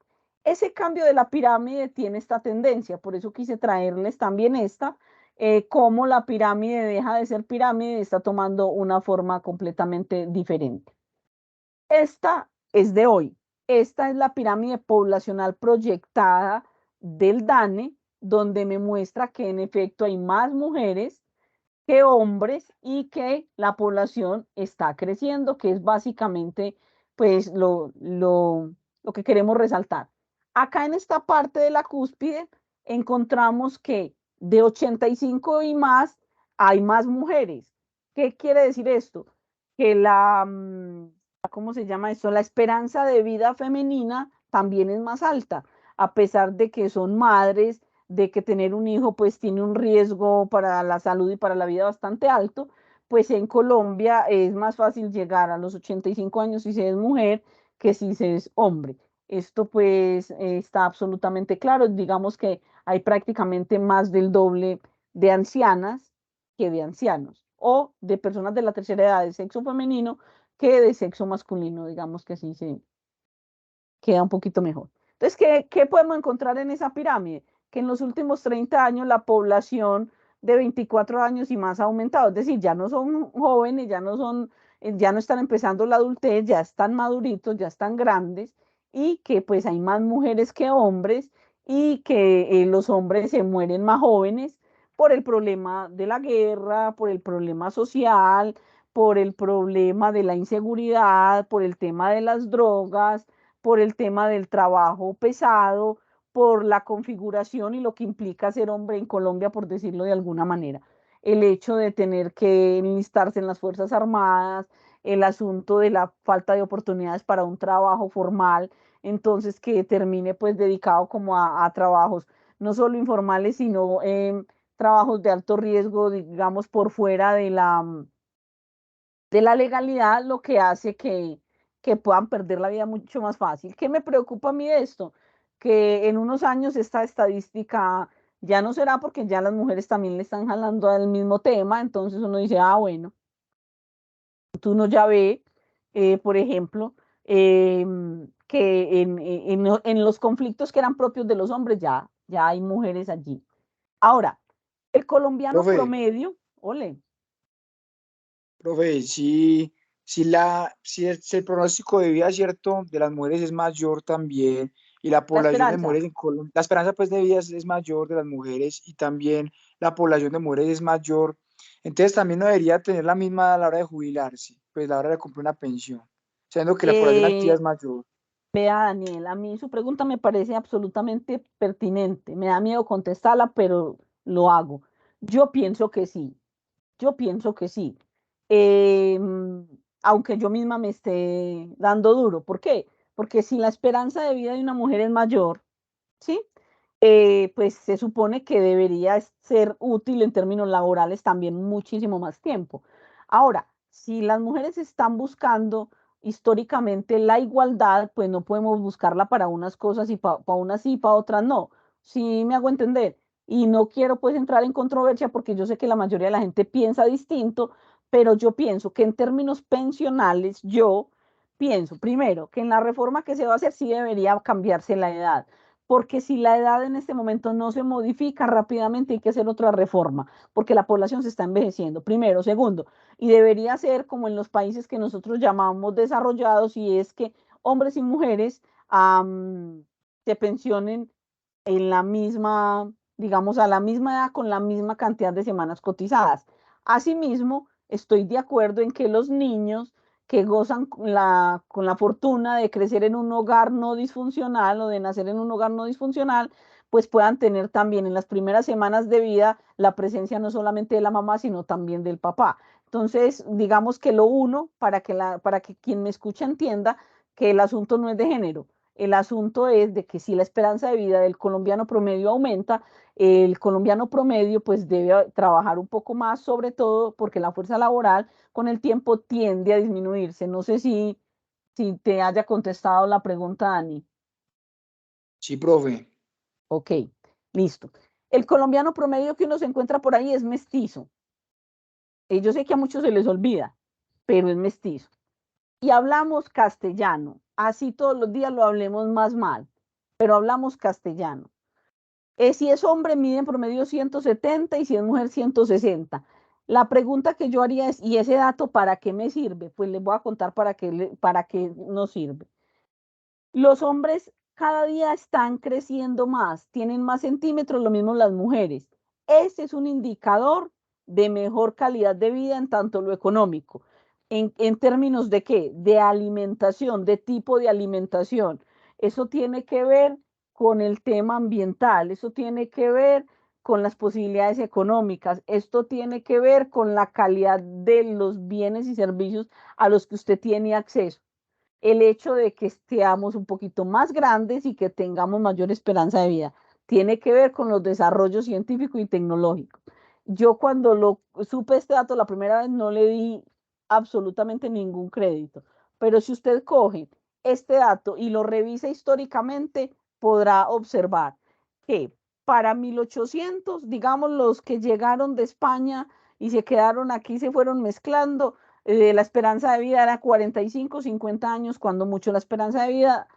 Ese cambio de la pirámide tiene esta tendencia, por eso quise traerles también esta, cómo la pirámide deja de ser pirámide y está tomando una forma completamente diferente. Esta es de hoy. Esta es la pirámide poblacional proyectada del DANE, donde me muestra que en efecto hay más mujeres que hombres y que la población está creciendo, que es básicamente pues lo que queremos resaltar. Acá en esta parte de la cúspide encontramos que de 85 y más hay más mujeres. ¿Qué quiere decir esto? Que ¿cómo se llama esto? La esperanza de vida femenina también es más alta, a pesar de que son madres, de que tener un hijo pues tiene un riesgo para la salud y para la vida bastante alto, pues en Colombia es más fácil llegar a los 85 años si se es mujer que si se es hombre. Esto pues está absolutamente claro, digamos que hay prácticamente más del doble de ancianas que de ancianos o de personas de la tercera edad de sexo femenino que de sexo masculino, digamos que así se queda un poquito mejor. Entonces, ¿qué podemos encontrar en esa pirámide? Que en los últimos 30 años la población de 24 años y más ha aumentado, es decir, ya no son jóvenes, ya no están empezando la adultez, ya están maduritos, ya están grandes y que pues hay más mujeres que hombres y que los hombres se mueren más jóvenes por el problema de la guerra, por el problema social, por el problema de la inseguridad, por el tema de las drogas, por el tema del trabajo pesado, por la configuración y lo que implica ser hombre en Colombia, por decirlo de alguna manera. El hecho de tener que enlistarse en las Fuerzas Armadas, el asunto de la falta de oportunidades para un trabajo formal, entonces que termine pues dedicado como a trabajos no solo informales, sino trabajos de alto riesgo, digamos, por fuera de la legalidad, lo que hace que puedan perder la vida mucho más fácil. ¿Qué me preocupa a mí de esto? Que en unos años esta estadística ya no será porque ya las mujeres también le están jalando al mismo tema, entonces uno dice, ah, bueno, tú no ya ve, por ejemplo, que en los conflictos que eran propios de los hombres ya hay mujeres allí. Ahora, el colombiano Profe, promedio, ole, profe, si el pronóstico de vida, cierto, de las mujeres es mayor también, y la la población de esperanza. mujeres en Colombia, la esperanza pues de vida es mayor de las mujeres, y también la población de mujeres es mayor, entonces también no debería tener la misma a la hora de jubilarse, pues a la hora de cumplir una pensión, siendo que la población activa Eh, es mayor. Vea, Daniel, a mí su pregunta me parece absolutamente pertinente. Me da miedo contestarla, pero lo hago. Yo pienso que sí. Yo pienso que sí. aunque yo misma me esté dando duro. ¿Por qué? Porque si la esperanza de vida de una mujer es mayor, ¿sí? Pues se supone que debería ser útil en términos laborales también muchísimo más tiempo. Ahora, si las mujeres están buscando históricamente la igualdad, pues no podemos buscarla para unas cosas y para unas sí y para otras no. Sí me hago entender. Y no quiero pues entrar en controversia porque yo sé que la mayoría de la gente piensa distinto, pero yo pienso que en términos pensionales, yo pienso primero que en la reforma que se va a hacer sí debería cambiarse la edad, porque si la edad en este momento no se modifica rápidamente, hay que hacer otra reforma, porque la población se está envejeciendo, primero. Segundo, y debería ser como en los países que nosotros llamamos desarrollados, y es que hombres y mujeres se pensionen en la misma, digamos, a la misma edad con la misma cantidad de semanas cotizadas. Asimismo, estoy de acuerdo en que los niños que gozan con la fortuna de crecer en un hogar no disfuncional o de nacer en un hogar no disfuncional, pues puedan tener también en las primeras semanas de vida la presencia no solamente de la mamá, sino también del papá. Entonces, digamos que lo uno, para que quien me escucha entienda que el asunto no es de género. El asunto es de que si la esperanza de vida del colombiano promedio aumenta, el colombiano promedio pues debe trabajar un poco más, sobre todo porque la fuerza laboral con el tiempo tiende a disminuirse. No sé si te haya contestado la pregunta, Dani. Sí, profe. Ok, listo. El colombiano promedio que uno se encuentra por ahí es mestizo. Yo sé que a muchos se les olvida, pero es mestizo. Y hablamos castellano. Así todos los días lo hablemos más mal, pero hablamos castellano. Si es hombre, mide en promedio 170 y si es mujer 160. La pregunta que yo haría es, ¿y ese dato para qué me sirve? Pues les voy a contar para qué nos sirve. Los hombres cada día están creciendo más, tienen más centímetros, lo mismo las mujeres. Ese es un indicador de mejor calidad de vida en tanto lo económico. En términos de qué? De alimentación, de tipo de alimentación. Eso tiene que ver con el tema ambiental, eso tiene que ver con las posibilidades económicas, esto tiene que ver con la calidad de los bienes y servicios a los que usted tiene acceso. El hecho de que estemos un poquito más grandes y que tengamos mayor esperanza de vida. Tiene que ver con los desarrollos científicos y tecnológicos. Yo cuando supe este dato la primera vez no le di absolutamente ningún crédito, pero si usted coge este dato y lo revisa históricamente, podrá observar que para 1800, digamos, los que llegaron de España y se quedaron aquí, se fueron mezclando, la esperanza de vida era 45, 50 años, cuando mucho la esperanza de vida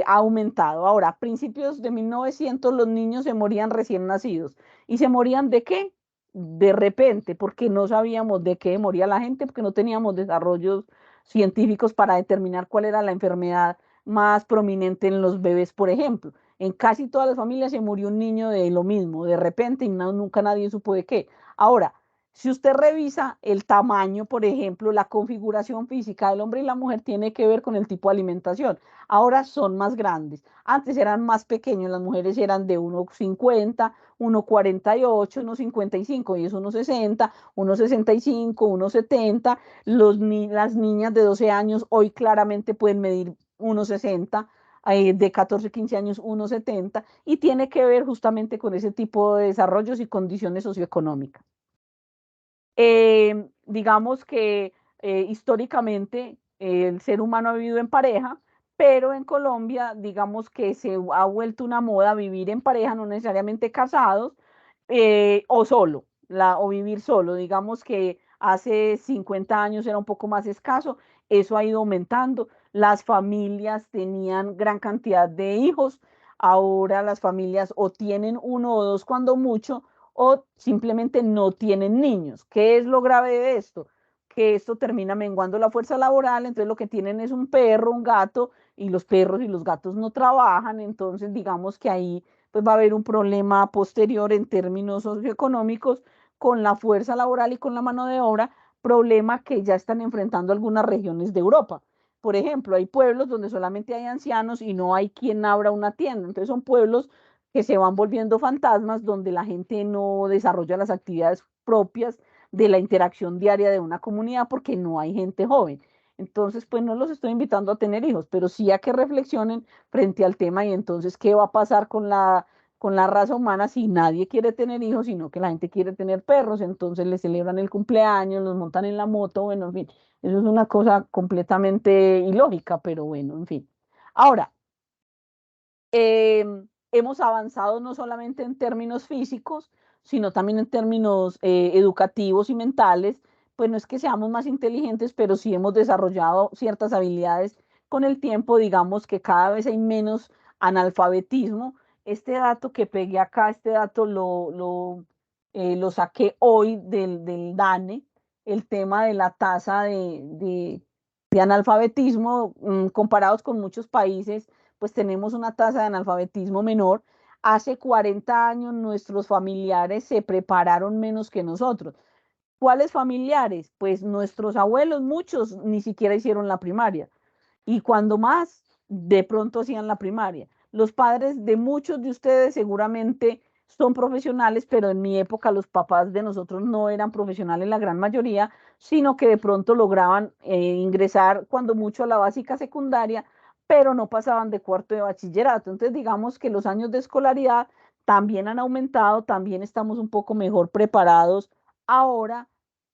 ha aumentado. Ahora, a principios de 1900 los niños se morían recién nacidos. ¿Y se morían de qué? De repente, porque no sabíamos de qué moría la gente, porque no teníamos desarrollos científicos para determinar cuál era la enfermedad más prominente en los bebés, por ejemplo. En casi todas las familias se murió un niño de lo mismo, de repente, y nunca nadie supo de qué. Ahora, si usted revisa el tamaño, por ejemplo, la configuración física del hombre y la mujer tiene que ver con el tipo de alimentación. Ahora son más grandes. Antes eran más pequeños, las mujeres eran de 1,50, 1,48, 1,55 y es 1,60, 1,65, 1,70. Las niñas de 12 años hoy claramente pueden medir 1,60, de 14, 15 años 1,70 y tiene que ver justamente con ese tipo de desarrollos y condiciones socioeconómicas. Digamos que históricamente el ser humano ha vivido en pareja, pero en Colombia, digamos que se ha vuelto una moda vivir en pareja, no necesariamente casados, o solo, o vivir solo. Digamos que hace 50 años era un poco más escaso, eso ha ido aumentando. Las familias tenían gran cantidad de hijos, ahora las familias o tienen uno o dos cuando mucho, o simplemente no tienen niños. ¿Qué es lo grave de esto? Que esto termina menguando la fuerza laboral, entonces lo que tienen es un perro, un gato, y los perros y los gatos no trabajan, entonces digamos que ahí pues va a haber un problema posterior en términos socioeconómicos con la fuerza laboral y con la mano de obra, problema que ya están enfrentando algunas regiones de Europa. Por ejemplo, hay pueblos donde solamente hay ancianos y no hay quien abra una tienda, entonces son pueblos que se van volviendo fantasmas, donde la gente no desarrolla las actividades propias de la interacción diaria de una comunidad porque no hay gente joven. Entonces, pues no los estoy invitando a tener hijos, pero sí a que reflexionen frente al tema y entonces, ¿qué va a pasar con la raza humana si nadie quiere tener hijos, sino que la gente quiere tener perros? Entonces les celebran el cumpleaños, los montan en la moto, bueno, en fin, eso es una cosa completamente ilógica, pero bueno, en fin. Ahora, hemos avanzado no solamente en términos físicos, sino también en términos educativos y mentales. Pues no es que seamos más inteligentes, pero sí hemos desarrollado ciertas habilidades con el tiempo. Digamos que cada vez hay menos analfabetismo. Este dato que pegué acá, este dato lo saqué hoy del DANE, el tema de la tasa de analfabetismo comparados con muchos países, pues tenemos una tasa de analfabetismo menor. Hace 40 años nuestros familiares se prepararon menos que nosotros. ¿Cuáles familiares? Pues nuestros abuelos, muchos ni siquiera hicieron la primaria. Y cuando más, de pronto hacían la primaria. Los padres de muchos de ustedes seguramente son profesionales, pero en mi época los papás de nosotros no eran profesionales la gran mayoría, sino que de pronto lograban ingresar cuando mucho a la básica secundaria, pero no pasaban de cuarto de bachillerato. Entonces digamos que los años de escolaridad también han aumentado, también estamos un poco mejor preparados ahora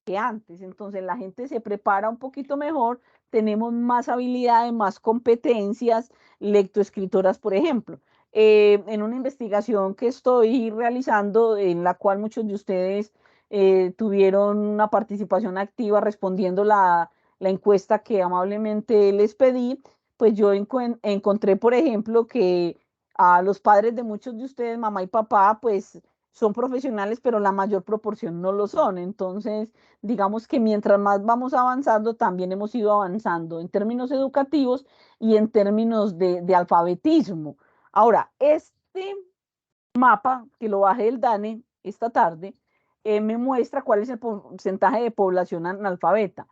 que antes. Entonces la gente se prepara un poquito mejor, tenemos más habilidades, más competencias lectoescritoras, por ejemplo. En una investigación que estoy realizando, en la cual muchos de ustedes tuvieron una participación activa respondiendo la encuesta que amablemente les pedí, pues yo encontré, por ejemplo, que a los padres de muchos de ustedes, mamá y papá, pues son profesionales, pero la mayor proporción no lo son. Entonces, digamos que mientras más vamos avanzando, también hemos ido avanzando en términos educativos y en términos de alfabetismo. Ahora, este mapa que lo bajé del DANE esta tarde, me muestra cuál es el porcentaje de población analfabeta.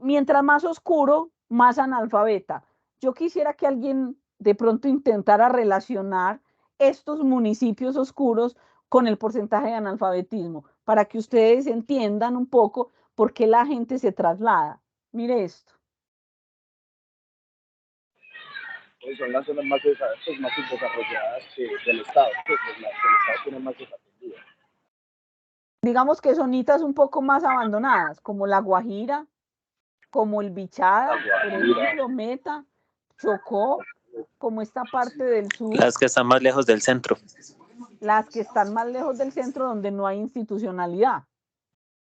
Mientras más oscuro, más analfabeta. Yo quisiera que alguien de pronto intentara relacionar estos municipios oscuros con el porcentaje de analfabetismo, para que ustedes entiendan un poco por qué la gente se traslada. Mire esto. Son las zonas más desarrolladas del Estado, pues las que el Estado tiene más desatendidas. Digamos que zonitas un poco más abandonadas, como La Guajira, como el Bichada, por ejemplo, Meta, Chocó, como esta parte del sur. Las que están más lejos del centro. Las que están más lejos del centro, donde no hay institucionalidad.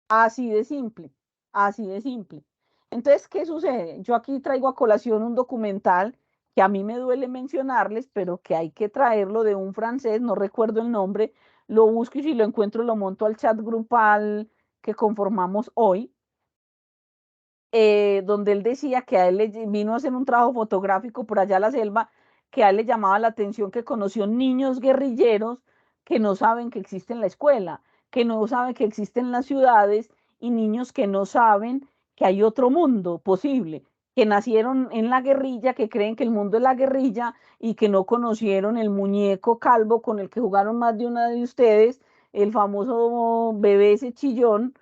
Así de simple, así de simple. Entonces, ¿qué sucede? Yo aquí traigo a colación un documental que a mí me duele mencionarles, pero que hay que traerlo, de un francés, no recuerdo el nombre, lo busco y si lo encuentro lo monto al chat grupal que conformamos hoy, donde él decía que a él le vino a hacer un trabajo fotográfico por allá a la selva, que a él le llamaba la atención que conoció niños guerrilleros que no saben que existe en la escuela, que no saben que existen las ciudades, y niños que no saben que hay otro mundo posible, que nacieron en la guerrilla, que creen que el mundo es la guerrilla y que no conocieron el muñeco calvo con el que jugaron más de una de ustedes, el famoso bebé ese chillón,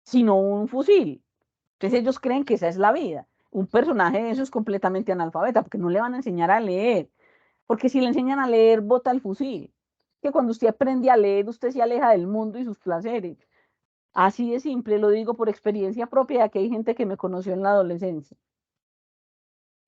sino un fusil. Entonces ellos creen que esa es la vida. Un personaje de eso es completamente analfabeta, porque no le van a enseñar a leer, porque si le enseñan a leer, bota el fusil. Que cuando usted aprende a leer, usted se aleja del mundo y sus placeres. Así de simple, lo digo por experiencia propia, que hay gente que me conoció en la adolescencia.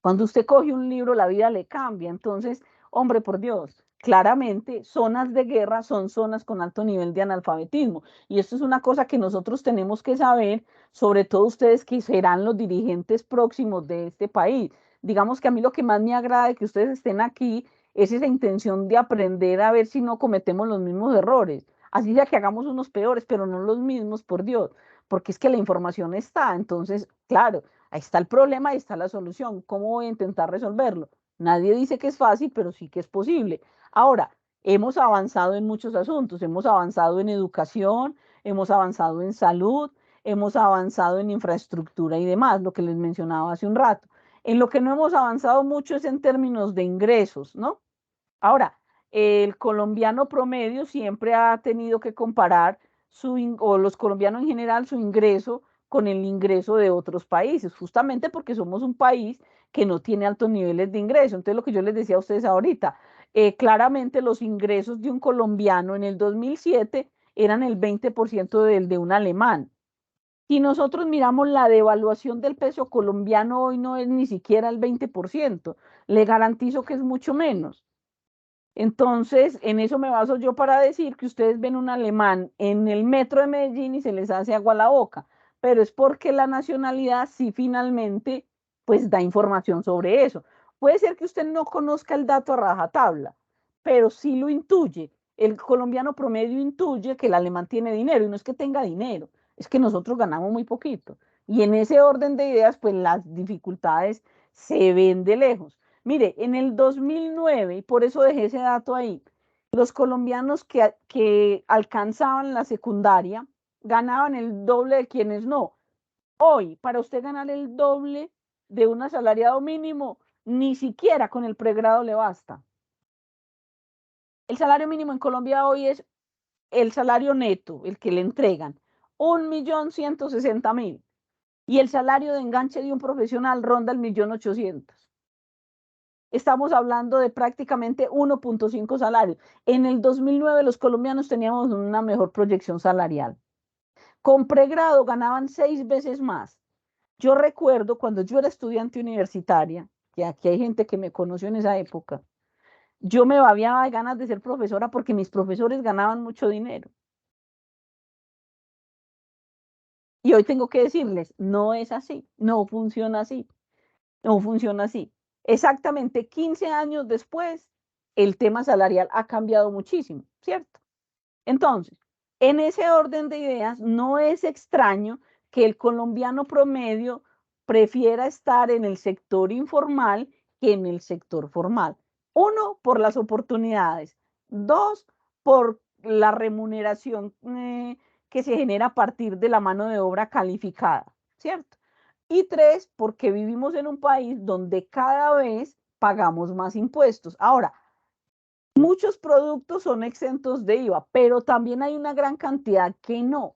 Cuando usted coge un libro, la vida le cambia. Entonces, hombre, por Dios, claramente zonas de guerra son zonas con alto nivel de analfabetismo. Y esto es una cosa que nosotros tenemos que saber, sobre todo ustedes que serán los dirigentes próximos de este país. Digamos que a mí lo que más me agrada de que ustedes estén aquí es esa intención de aprender a ver si no cometemos los mismos errores. Así sea que hagamos unos peores, pero no los mismos, por Dios, porque es que la información está. Entonces, claro, ahí está el problema, ahí está la solución. ¿Cómo voy a intentar resolverlo? Nadie dice que es fácil, pero sí que es posible. Ahora, hemos avanzado en muchos asuntos, hemos avanzado en educación, hemos avanzado en salud, hemos avanzado en infraestructura y demás, lo que les mencionaba hace un rato. En lo que no hemos avanzado mucho es en términos de ingresos, ¿no? Ahora, el colombiano promedio siempre ha tenido que comparar o los colombianos en general, su ingreso con el ingreso de otros países, justamente porque somos un país que no tiene altos niveles de ingreso. Entonces, lo que yo les decía a ustedes ahorita, claramente los ingresos de un colombiano en el 2007 eran el 20% del de un alemán. Si nosotros miramos la devaluación del peso colombiano, hoy no es ni siquiera el 20%, le garantizo que es mucho menos. Entonces, en eso me baso yo para decir que ustedes ven un alemán en el metro de Medellín y se les hace agua a la boca, pero es porque la nacionalidad sí finalmente pues da información sobre eso. Puede ser que usted no conozca el dato a rajatabla, pero sí lo intuye. El colombiano promedio intuye que el alemán tiene dinero y no es que tenga dinero, es que nosotros ganamos muy poquito. Y en ese orden de ideas, pues las dificultades se ven de lejos. Mire, en el 2009, y por eso dejé ese dato ahí, los colombianos que alcanzaban la secundaria ganaban el doble de quienes no. Hoy, para usted ganar el doble de un asalariado mínimo, ni siquiera con el pregrado le basta. El salario mínimo en Colombia hoy es el salario neto, el que le entregan, 1.160.000. Y el salario de enganche de un profesional ronda el 1.800.000. Estamos hablando de prácticamente 1.5 salarios. En el 2009 los colombianos teníamos una mejor proyección salarial. Con pregrado ganaban 6 veces más. Yo recuerdo cuando yo era estudiante universitaria, que aquí hay gente que me conoció en esa época, yo me babiaba de ganas de ser profesora porque mis profesores ganaban mucho dinero. Y hoy tengo que decirles, no es así, no funciona así, no funciona así. Exactamente 15 años después, el tema salarial ha cambiado muchísimo, ¿cierto? Entonces, en ese orden de ideas, no es extraño que el colombiano promedio prefiera estar en el sector informal que en el sector formal. Uno, por las oportunidades. Dos, por la remuneración que se genera a partir de la mano de obra calificada, ¿cierto? Y tres, porque vivimos en un país donde cada vez pagamos más impuestos. Ahora, muchos productos son exentos de IVA, pero también hay una gran cantidad que no.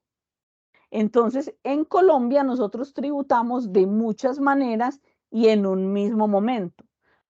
Entonces, en Colombia nosotros tributamos de muchas maneras y en un mismo momento.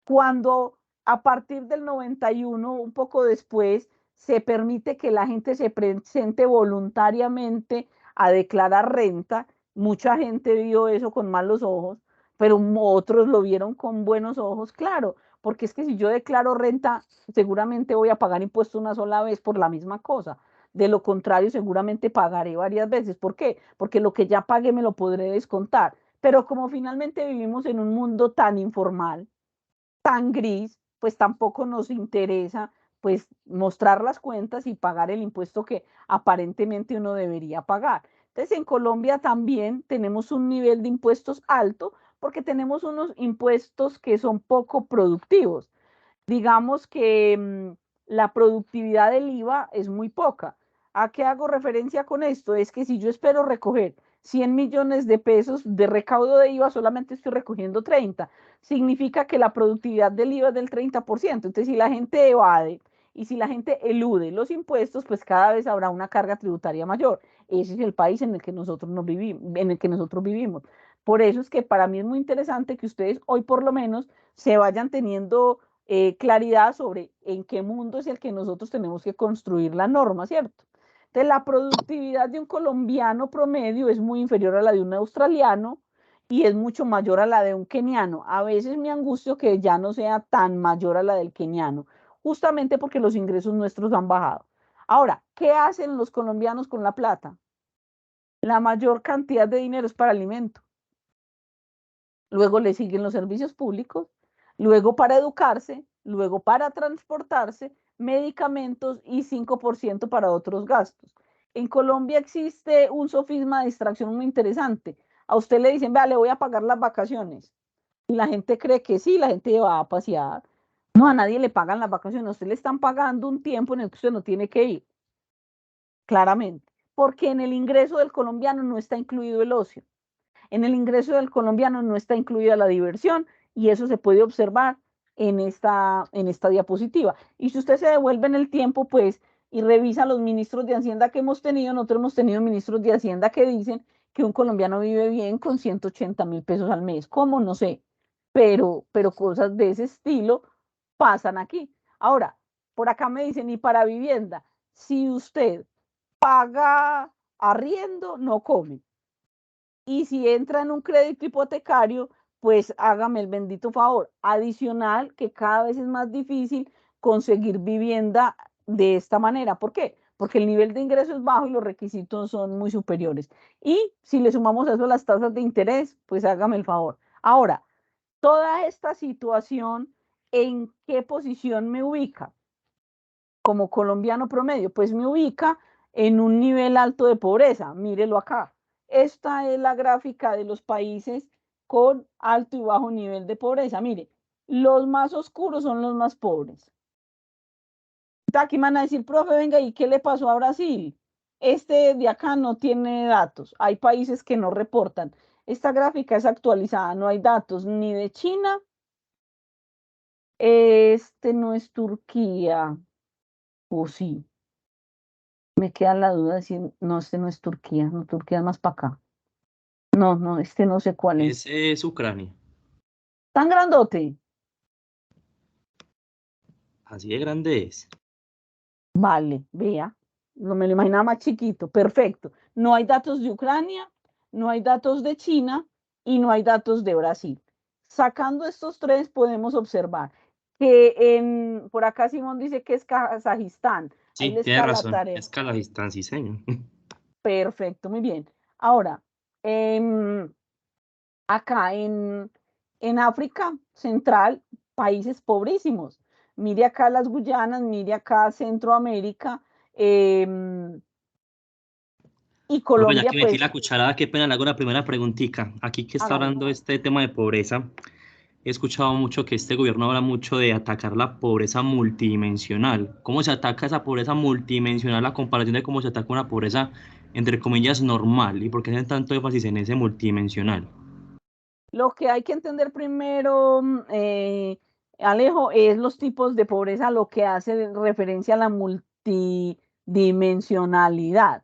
Cuando a partir del 91, un poco después, se permite que la gente se presente voluntariamente a declarar renta, mucha gente vio eso con malos ojos, pero otros lo vieron con buenos ojos, claro, porque es que si yo declaro renta, seguramente voy a pagar impuestos una sola vez por la misma cosa. De lo contrario, seguramente pagaré varias veces. ¿Por qué? Porque lo que ya pagué me lo podré descontar. Pero como finalmente vivimos en un mundo tan informal, tan gris, pues tampoco nos interesa pues mostrar las cuentas y pagar el impuesto que aparentemente uno debería pagar. Entonces, en Colombia también tenemos un nivel de impuestos alto porque tenemos unos impuestos que son poco productivos. Digamos que la productividad del IVA es muy poca. ¿A qué hago referencia con esto? Es que si yo espero recoger 100 millones de pesos de recaudo de IVA, solamente estoy recogiendo 30. Significa que la productividad del IVA es del 30%. Entonces, si la gente evade y si la gente elude los impuestos, pues cada vez habrá una carga tributaria mayor. Ese es el país en el que nosotros vivimos. Por eso es que para mí es muy interesante que ustedes hoy por lo menos se vayan teniendo claridad sobre en qué mundo es el que nosotros tenemos que construir la norma, ¿cierto? Entonces, la productividad de un colombiano promedio es muy inferior a la de un australiano y es mucho mayor a la de un keniano. A veces me angustio que ya no sea tan mayor a la del keniano, justamente porque los ingresos nuestros han bajado. Ahora, ¿qué hacen los colombianos con la plata? La mayor cantidad de dinero es para alimento. Luego le siguen los servicios públicos, luego para educarse, luego para transportarse, medicamentos y 5% para otros gastos. En Colombia existe un sofisma de distracción muy interesante. A usted le dicen, vea, le voy a pagar las vacaciones. Y la gente cree que sí, la gente va a pasear. No, a nadie le pagan las vacaciones. A usted le están pagando un tiempo en el que usted no tiene que ir. Claramente. Porque en el ingreso del colombiano no está incluido el ocio. En el ingreso del colombiano no está incluida la diversión y eso se puede observar en esta diapositiva. Y si usted se devuelve en el tiempo, pues, y revisa los ministros de Hacienda que hemos tenido, nosotros hemos tenido ministros de Hacienda que dicen que un colombiano vive bien con 180.000 pesos al mes. ¿Cómo? No sé, pero cosas de ese estilo pasan aquí. Ahora, por acá me dicen, y para vivienda, si usted paga arriendo, no come. Y si entra en un crédito hipotecario, pues hágame el bendito favor. Adicional, que cada vez es más difícil conseguir vivienda de esta manera. ¿Por qué? Porque el nivel de ingreso es bajo y los requisitos son muy superiores. Y si le sumamos a eso las tasas de interés, pues hágame el favor. Ahora, toda esta situación, ¿en qué posición me ubica? Como colombiano promedio, pues me ubica en un nivel alto de pobreza. Mírelo acá. Esta es la gráfica de los países con alto y bajo nivel de pobreza. Mire, los más oscuros son los más pobres. Aquí me van a decir, profe, venga, ¿y qué le pasó a Brasil? Este de acá no tiene datos. Hay países que no reportan. Esta gráfica es actualizada, no hay datos ni de China. Este no es Turquía. ¿O sí? Me queda la duda de si no, este no es Turquía, no, Turquía es más para acá. No, este no sé cuál es. Es Ucrania. ¿Tan grandote? Así de grande es. Vale, vea. No me lo imaginaba más chiquito. Perfecto. No hay datos de Ucrania, no hay datos de China y no hay datos de Brasil. Sacando estos tres podemos observar que por acá Simón dice que es Kazajistán. Ahí Sí, les tiene queda la razón. tarea. Es Kazajistán, sí, señor. Perfecto, muy bien. Ahora, acá en África Central, países pobrísimos. Mire acá las Guyanas, mire acá Centroamérica, y Profe, ya Colombia, que metí pues, la cucharada, qué pena, le hago una primera preguntita. Aquí que está hágale. hablando de este tema de pobreza, he escuchado mucho que este gobierno habla mucho de atacar la pobreza multidimensional. ¿Cómo se ataca esa pobreza multidimensional a comparación de cómo se ataca una pobreza, entre comillas, normal? ¿Y por qué hacen tanto énfasis en ese multidimensional? Lo que hay que entender primero, Alejo, es los tipos de pobreza, lo que hace referencia a la multidimensionalidad.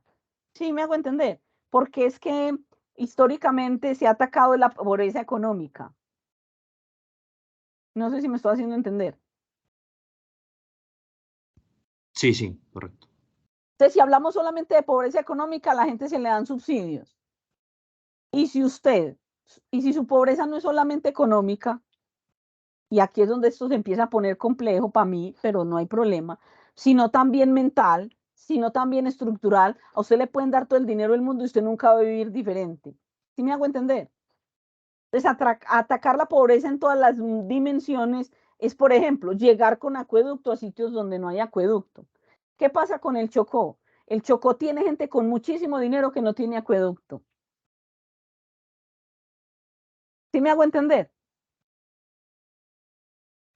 Sí, me hago entender, porque es que históricamente se ha atacado la pobreza económica. No sé si me estoy haciendo entender. Sí, sí, correcto. Entonces, si hablamos solamente de pobreza económica, a la gente se le dan subsidios. Y si su pobreza no es solamente económica, y aquí es donde esto se empieza a poner complejo para mí, pero no hay problema, sino también mental, sino también estructural, a usted le pueden dar todo el dinero del mundo y usted nunca va a vivir diferente. ¿Sí me hago entender? Entonces, atacar la pobreza en todas las dimensiones es, por ejemplo, llegar con acueducto a sitios donde no hay acueducto. ¿Qué pasa con el Chocó? El Chocó tiene gente con muchísimo dinero que no tiene acueducto. ¿Sí me hago entender?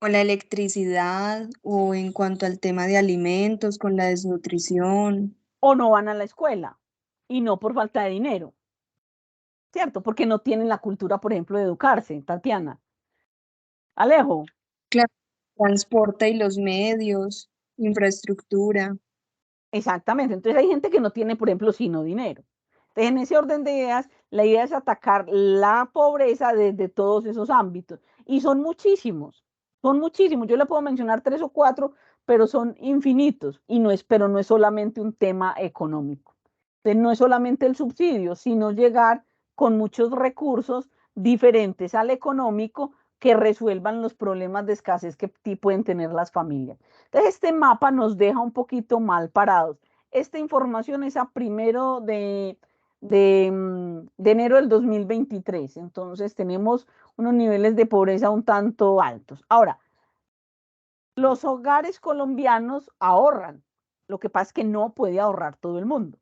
Con la electricidad o en cuanto al tema de alimentos, con la desnutrición. O no van a la escuela y no por falta de dinero, ¿cierto? Porque no tienen la cultura, por ejemplo, de educarse, Tatiana. Alejo. Claro, transporte y los medios, infraestructura. Exactamente. Entonces hay gente que no tiene, por ejemplo, sino dinero. Entonces, en ese orden de ideas, la idea es atacar la pobreza desde todos esos ámbitos. Y son muchísimos, son muchísimos. Yo le puedo mencionar 3 o 4, pero son infinitos. Pero no es solamente un tema económico. Entonces, no es solamente el subsidio, sino llegar con muchos recursos diferentes al económico que resuelvan los problemas de escasez que pueden tener las familias. Entonces, este mapa nos deja un poquito mal parados. Esta información es a 1 de enero del 2023. Entonces, tenemos unos niveles de pobreza un tanto altos. Ahora, los hogares colombianos ahorran. Lo que pasa es que no puede ahorrar todo el mundo.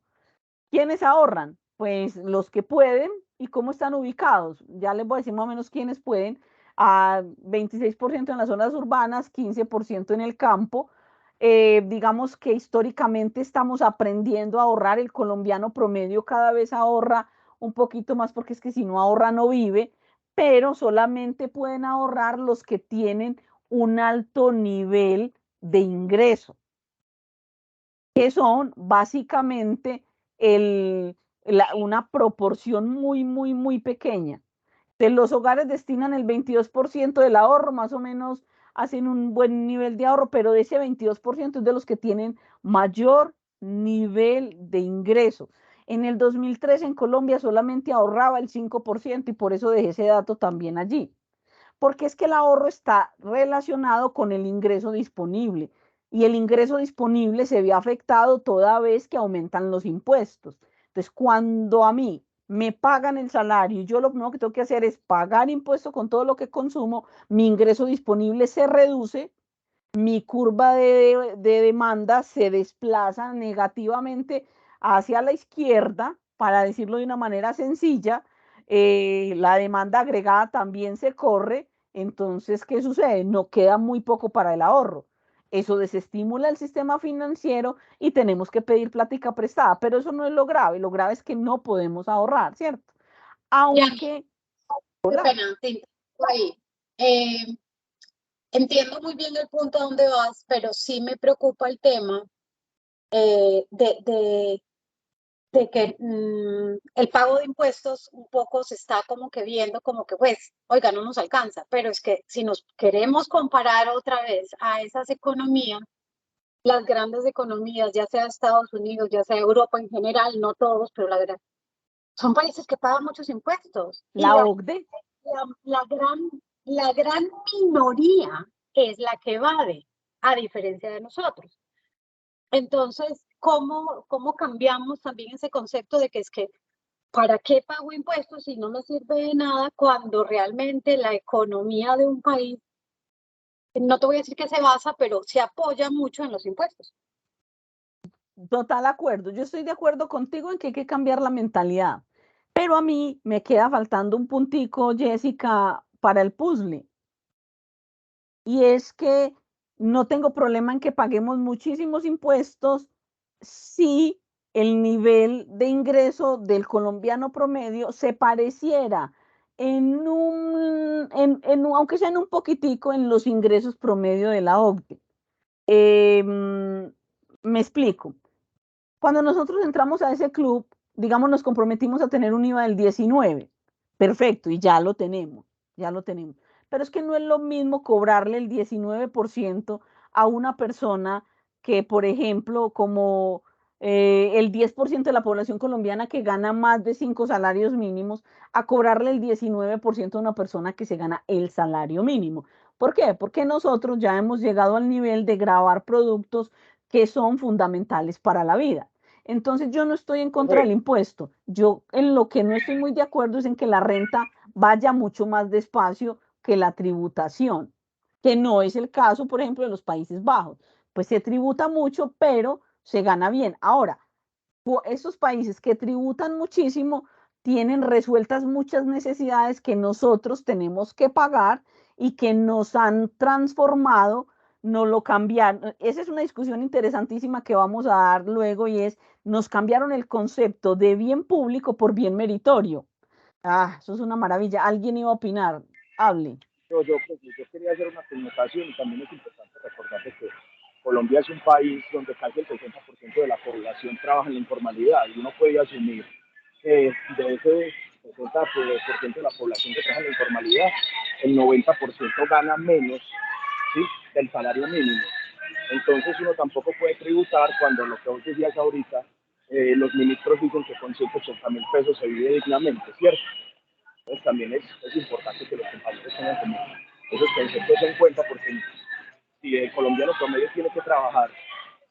¿Quiénes ahorran? Pues los que pueden. ¿Y cómo están ubicados? Ya les voy a decir más o menos quiénes pueden. A 26% en las zonas urbanas, 15% en el campo. Digamos que históricamente estamos aprendiendo a ahorrar. El colombiano promedio cada vez ahorra un poquito más porque es que si no ahorra no vive, pero solamente pueden ahorrar los que tienen un alto nivel de ingreso, que son básicamente una proporción muy pequeña. Los hogares destinan el 22% del ahorro, más o menos hacen un buen nivel de ahorro, pero de ese 22% es de los que tienen mayor nivel de ingreso. En el 2003 en Colombia solamente ahorraba el 5% y por eso dejé ese dato también allí. Porque es que el ahorro está relacionado con el ingreso disponible y el ingreso disponible se ve afectado toda vez que aumentan los impuestos. Entonces, cuando a mí me pagan el salario y yo lo primero que tengo que hacer es pagar impuestos con todo lo que consumo, mi ingreso disponible se reduce, mi curva de demanda se desplaza negativamente hacia la izquierda, para decirlo de una manera sencilla, la demanda agregada también se corre, entonces, ¿qué sucede? No queda muy poco para el ahorro. Eso desestimula el sistema financiero y tenemos que pedir plática prestada, pero eso no es lo grave es que no podemos ahorrar, ¿cierto? Aunque... Qué pena, te interrumpo ahí. Entiendo muy bien el punto a donde vas, pero sí me preocupa el tema de que el pago de impuestos un poco se está como que viendo como que, pues, oiga, no nos alcanza, pero es que si nos queremos comparar otra vez a esas economías, las grandes economías, ya sea Estados Unidos, ya sea Europa en general, no todos, pero son países que pagan muchos impuestos. La OCDE. La gran minoría es la que evade, a diferencia de nosotros. Entonces, ¿cómo cambiamos también ese concepto de que es que, ¿para qué pago impuestos si no me sirve de nada cuando realmente la economía de un país, no te voy a decir que se basa, pero se apoya mucho en los impuestos? Total acuerdo. Yo estoy de acuerdo contigo en que hay que cambiar la mentalidad. Pero a mí me queda faltando un puntico, Jessica, para el puzzle. Y es que no tengo problema en que paguemos muchísimos impuestos si el nivel de ingreso del colombiano promedio se pareciera aunque sea en un poquitico, en los ingresos promedio de la OCDE. Me explico. Cuando nosotros entramos a ese club, digamos, nos comprometimos a tener un IVA del 19. Perfecto, y ya lo tenemos. Pero es que no es lo mismo cobrarle el 19% a una persona que, por ejemplo, como el 10% de la población colombiana que gana más de 5 salarios mínimos, a cobrarle el 19% a una persona que se gana el salario mínimo. ¿Por qué? Porque nosotros ya hemos llegado al nivel de gravar productos que son fundamentales para la vida. Entonces yo no estoy en contra del impuesto. Yo en lo que no estoy muy de acuerdo es en que la renta vaya mucho más despacio que la tributación, que no es el caso, por ejemplo, de los Países Bajos. Pues se tributa mucho, pero se gana bien. Ahora, esos países que tributan muchísimo tienen resueltas muchas necesidades que nosotros tenemos que pagar y que nos han transformado, no lo cambiaron. Esa es una discusión interesantísima que vamos a dar luego y es, nos cambiaron el concepto de bien público por bien meritorio. Eso es una maravilla. ¿Alguien iba a opinar? Hable. Yo quería hacer una connotación y también es importante recordar que Colombia es un país donde casi el 60% de la población trabaja en la informalidad y uno puede asumir que de ese 60% de la población que trabaja en la informalidad, el 90% gana menos, ¿sí?, del salario mínimo. Entonces uno tampoco puede tributar cuando lo que vos decías ahorita, los ministros dicen que con 180.000 pesos se vive dignamente, ¿cierto? Entonces también es importante que los compañeros tengan como esos conceptos en cuenta, porque si el colombiano promedio tiene que trabajar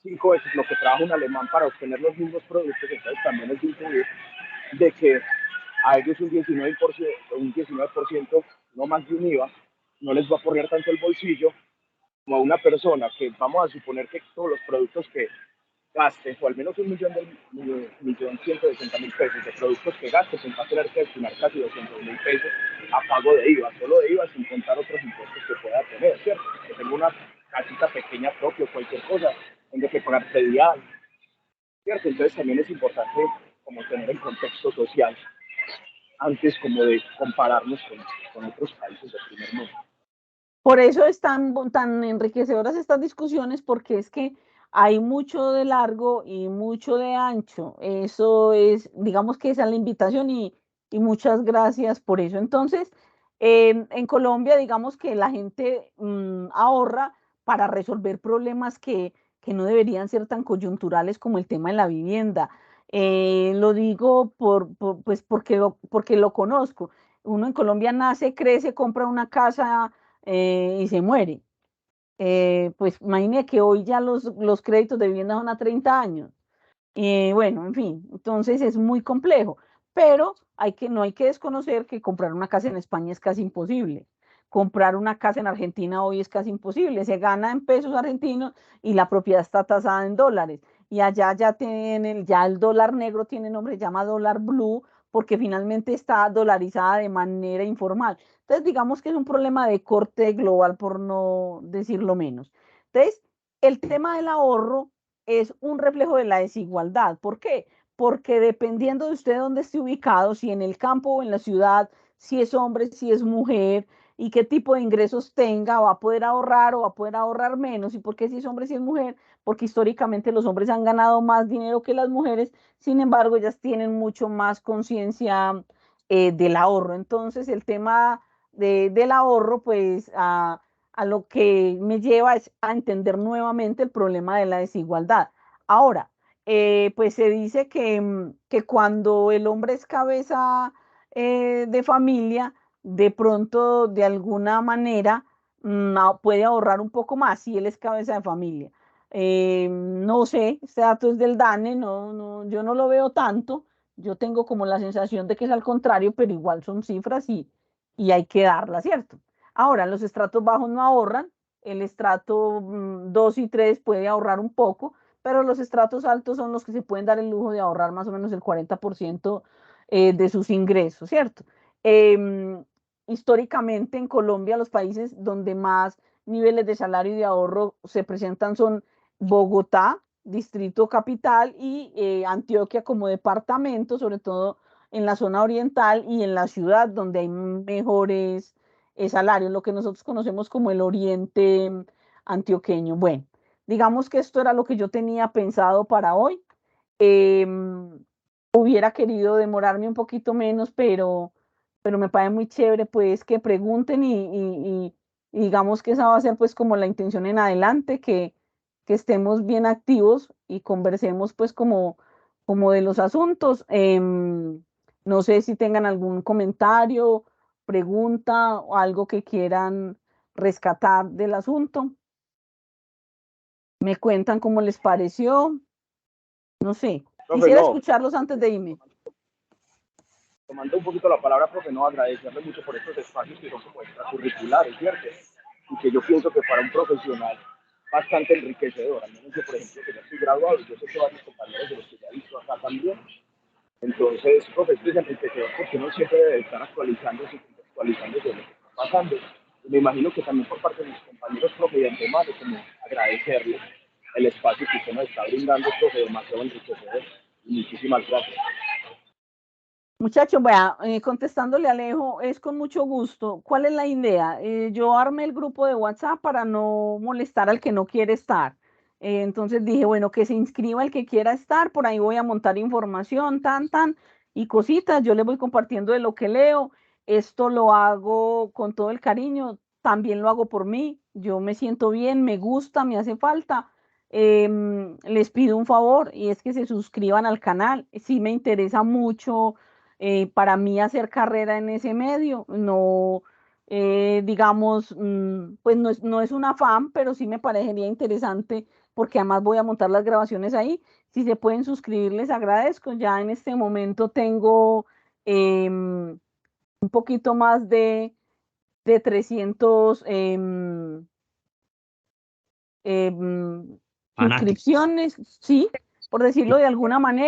5 veces lo que trabaja un alemán para obtener los mismos productos, entonces también es incluir de que a ellos un 19%, no más de un IVA, no les va a poner tanto el bolsillo como a una persona que vamos a suponer que todos los productos que gaste, o al menos 1.160.000 pesos de productos que gaste, se va a tener que destinar casi 200.000 pesos a pago de IVA, solo de IVA, sin contar otros impuestos que pueda tener, ¿cierto? Que tenga una casita pequeña propia o cualquier cosa, tenga que pagar predial, ¿cierto? Entonces también es importante como tener el contexto social antes como de compararnos con otros países del primer mundo. Por eso es tan enriquecedoras estas discusiones, porque es que hay mucho de largo y mucho de ancho. Eso es, digamos que esa es la invitación y muchas gracias por eso. Entonces, en Colombia, digamos que la gente ahorra para resolver problemas que no deberían ser tan coyunturales como el tema de la vivienda. Lo digo pues porque lo conozco. Uno en Colombia nace, crece, compra una casa y se muere. Pues imagine que hoy ya los créditos de vivienda son a 30 años. Bueno, en fin, entonces es muy complejo, pero no hay que desconocer que comprar una casa en España es casi imposible. Comprar una casa en Argentina hoy es casi imposible. Se gana en pesos argentinos y la propiedad está tasada en dólares. Y allá ya el dólar negro tiene nombre, se llama dólar blue, porque finalmente está dolarizada de manera informal. Entonces, digamos que es un problema de corte global, por no decirlo menos. Entonces, el tema del ahorro es un reflejo de la desigualdad. ¿Por qué? Porque dependiendo de usted dónde esté ubicado, si en el campo o en la ciudad, si es hombre, si es mujer y qué tipo de ingresos tenga, va a poder ahorrar o va a poder ahorrar menos. ¿Y por qué si es hombre, si es mujer? Porque históricamente los hombres han ganado más dinero que las mujeres, sin embargo, ellas tienen mucho más conciencia del ahorro. Entonces, el tema del ahorro, pues, a lo que me lleva es a entender nuevamente el problema de la desigualdad. Ahora, pues se dice que cuando el hombre es cabeza de familia, de pronto, de alguna manera, puede ahorrar un poco más si él es cabeza de familia. No sé, este dato es del DANE, yo no lo veo tanto, yo tengo como la sensación de que es al contrario, pero igual son cifras y hay que darlas, ¿cierto? Ahora, los estratos bajos no ahorran, el estrato 2 y 3 puede ahorrar un poco, pero los estratos altos son los que se pueden dar el lujo de ahorrar más o menos el 40% de sus ingresos, ¿cierto? Históricamente en Colombia los países donde más niveles de salario y de ahorro se presentan son Bogotá, Distrito Capital, y Antioquia como departamento, sobre todo en la zona oriental y en la ciudad donde hay mejores salarios, lo que nosotros conocemos como el oriente antioqueño. Bueno, digamos que esto era lo que yo tenía pensado para hoy. Hubiera querido demorarme un poquito menos, pero me parece muy chévere pues que pregunten y digamos que esa va a ser pues como la intención en adelante, que estemos bien activos y conversemos pues como de los asuntos. No sé si tengan algún comentario, pregunta o algo que quieran rescatar del asunto. Me cuentan cómo les pareció. No sé, Profe, quisiera no, escucharlos antes de irme. tomando un poquito la palabra, profe, no, agradecerle mucho por estos espacios que son como extracurriculares, ¿cierto? Y que yo pienso que para un profesional bastante enriquecedor, al menos yo, por ejemplo, que ya estoy graduado, y yo sé que varios compañeros de los que ya he visto acá también. Entonces, profe, esto es enriquecedor porque uno siempre debe estar actualizándose y contextualizándose de lo que está pasando. Y me imagino que también por parte de mis compañeros, profe, de antemano, como agradecerles el espacio que usted nos está brindando, profe, demasiado enriquecedor. Y muchísimas gracias. Muchachos, vea, contestándole a Alejo, es con mucho gusto. ¿Cuál es la idea? Yo armé el grupo de WhatsApp para no molestar al que no quiere estar. Entonces dije, bueno, que se inscriba el que quiera estar, por ahí voy a montar información, y cositas. Yo le voy compartiendo de lo que leo. Esto lo hago con todo el cariño, también lo hago por mí. Yo me siento bien, me gusta, me hace falta. Les pido un favor y es que se suscriban al canal. Sí me interesa mucho para mí hacer carrera en ese medio. No, digamos, pues no es un afán, pero sí me parecería interesante porque además voy a montar las grabaciones ahí. Si se pueden suscribir, les agradezco. Ya en este momento tengo un poquito más de 300 Fanáticos. suscripciones, sí, por decirlo de alguna manera.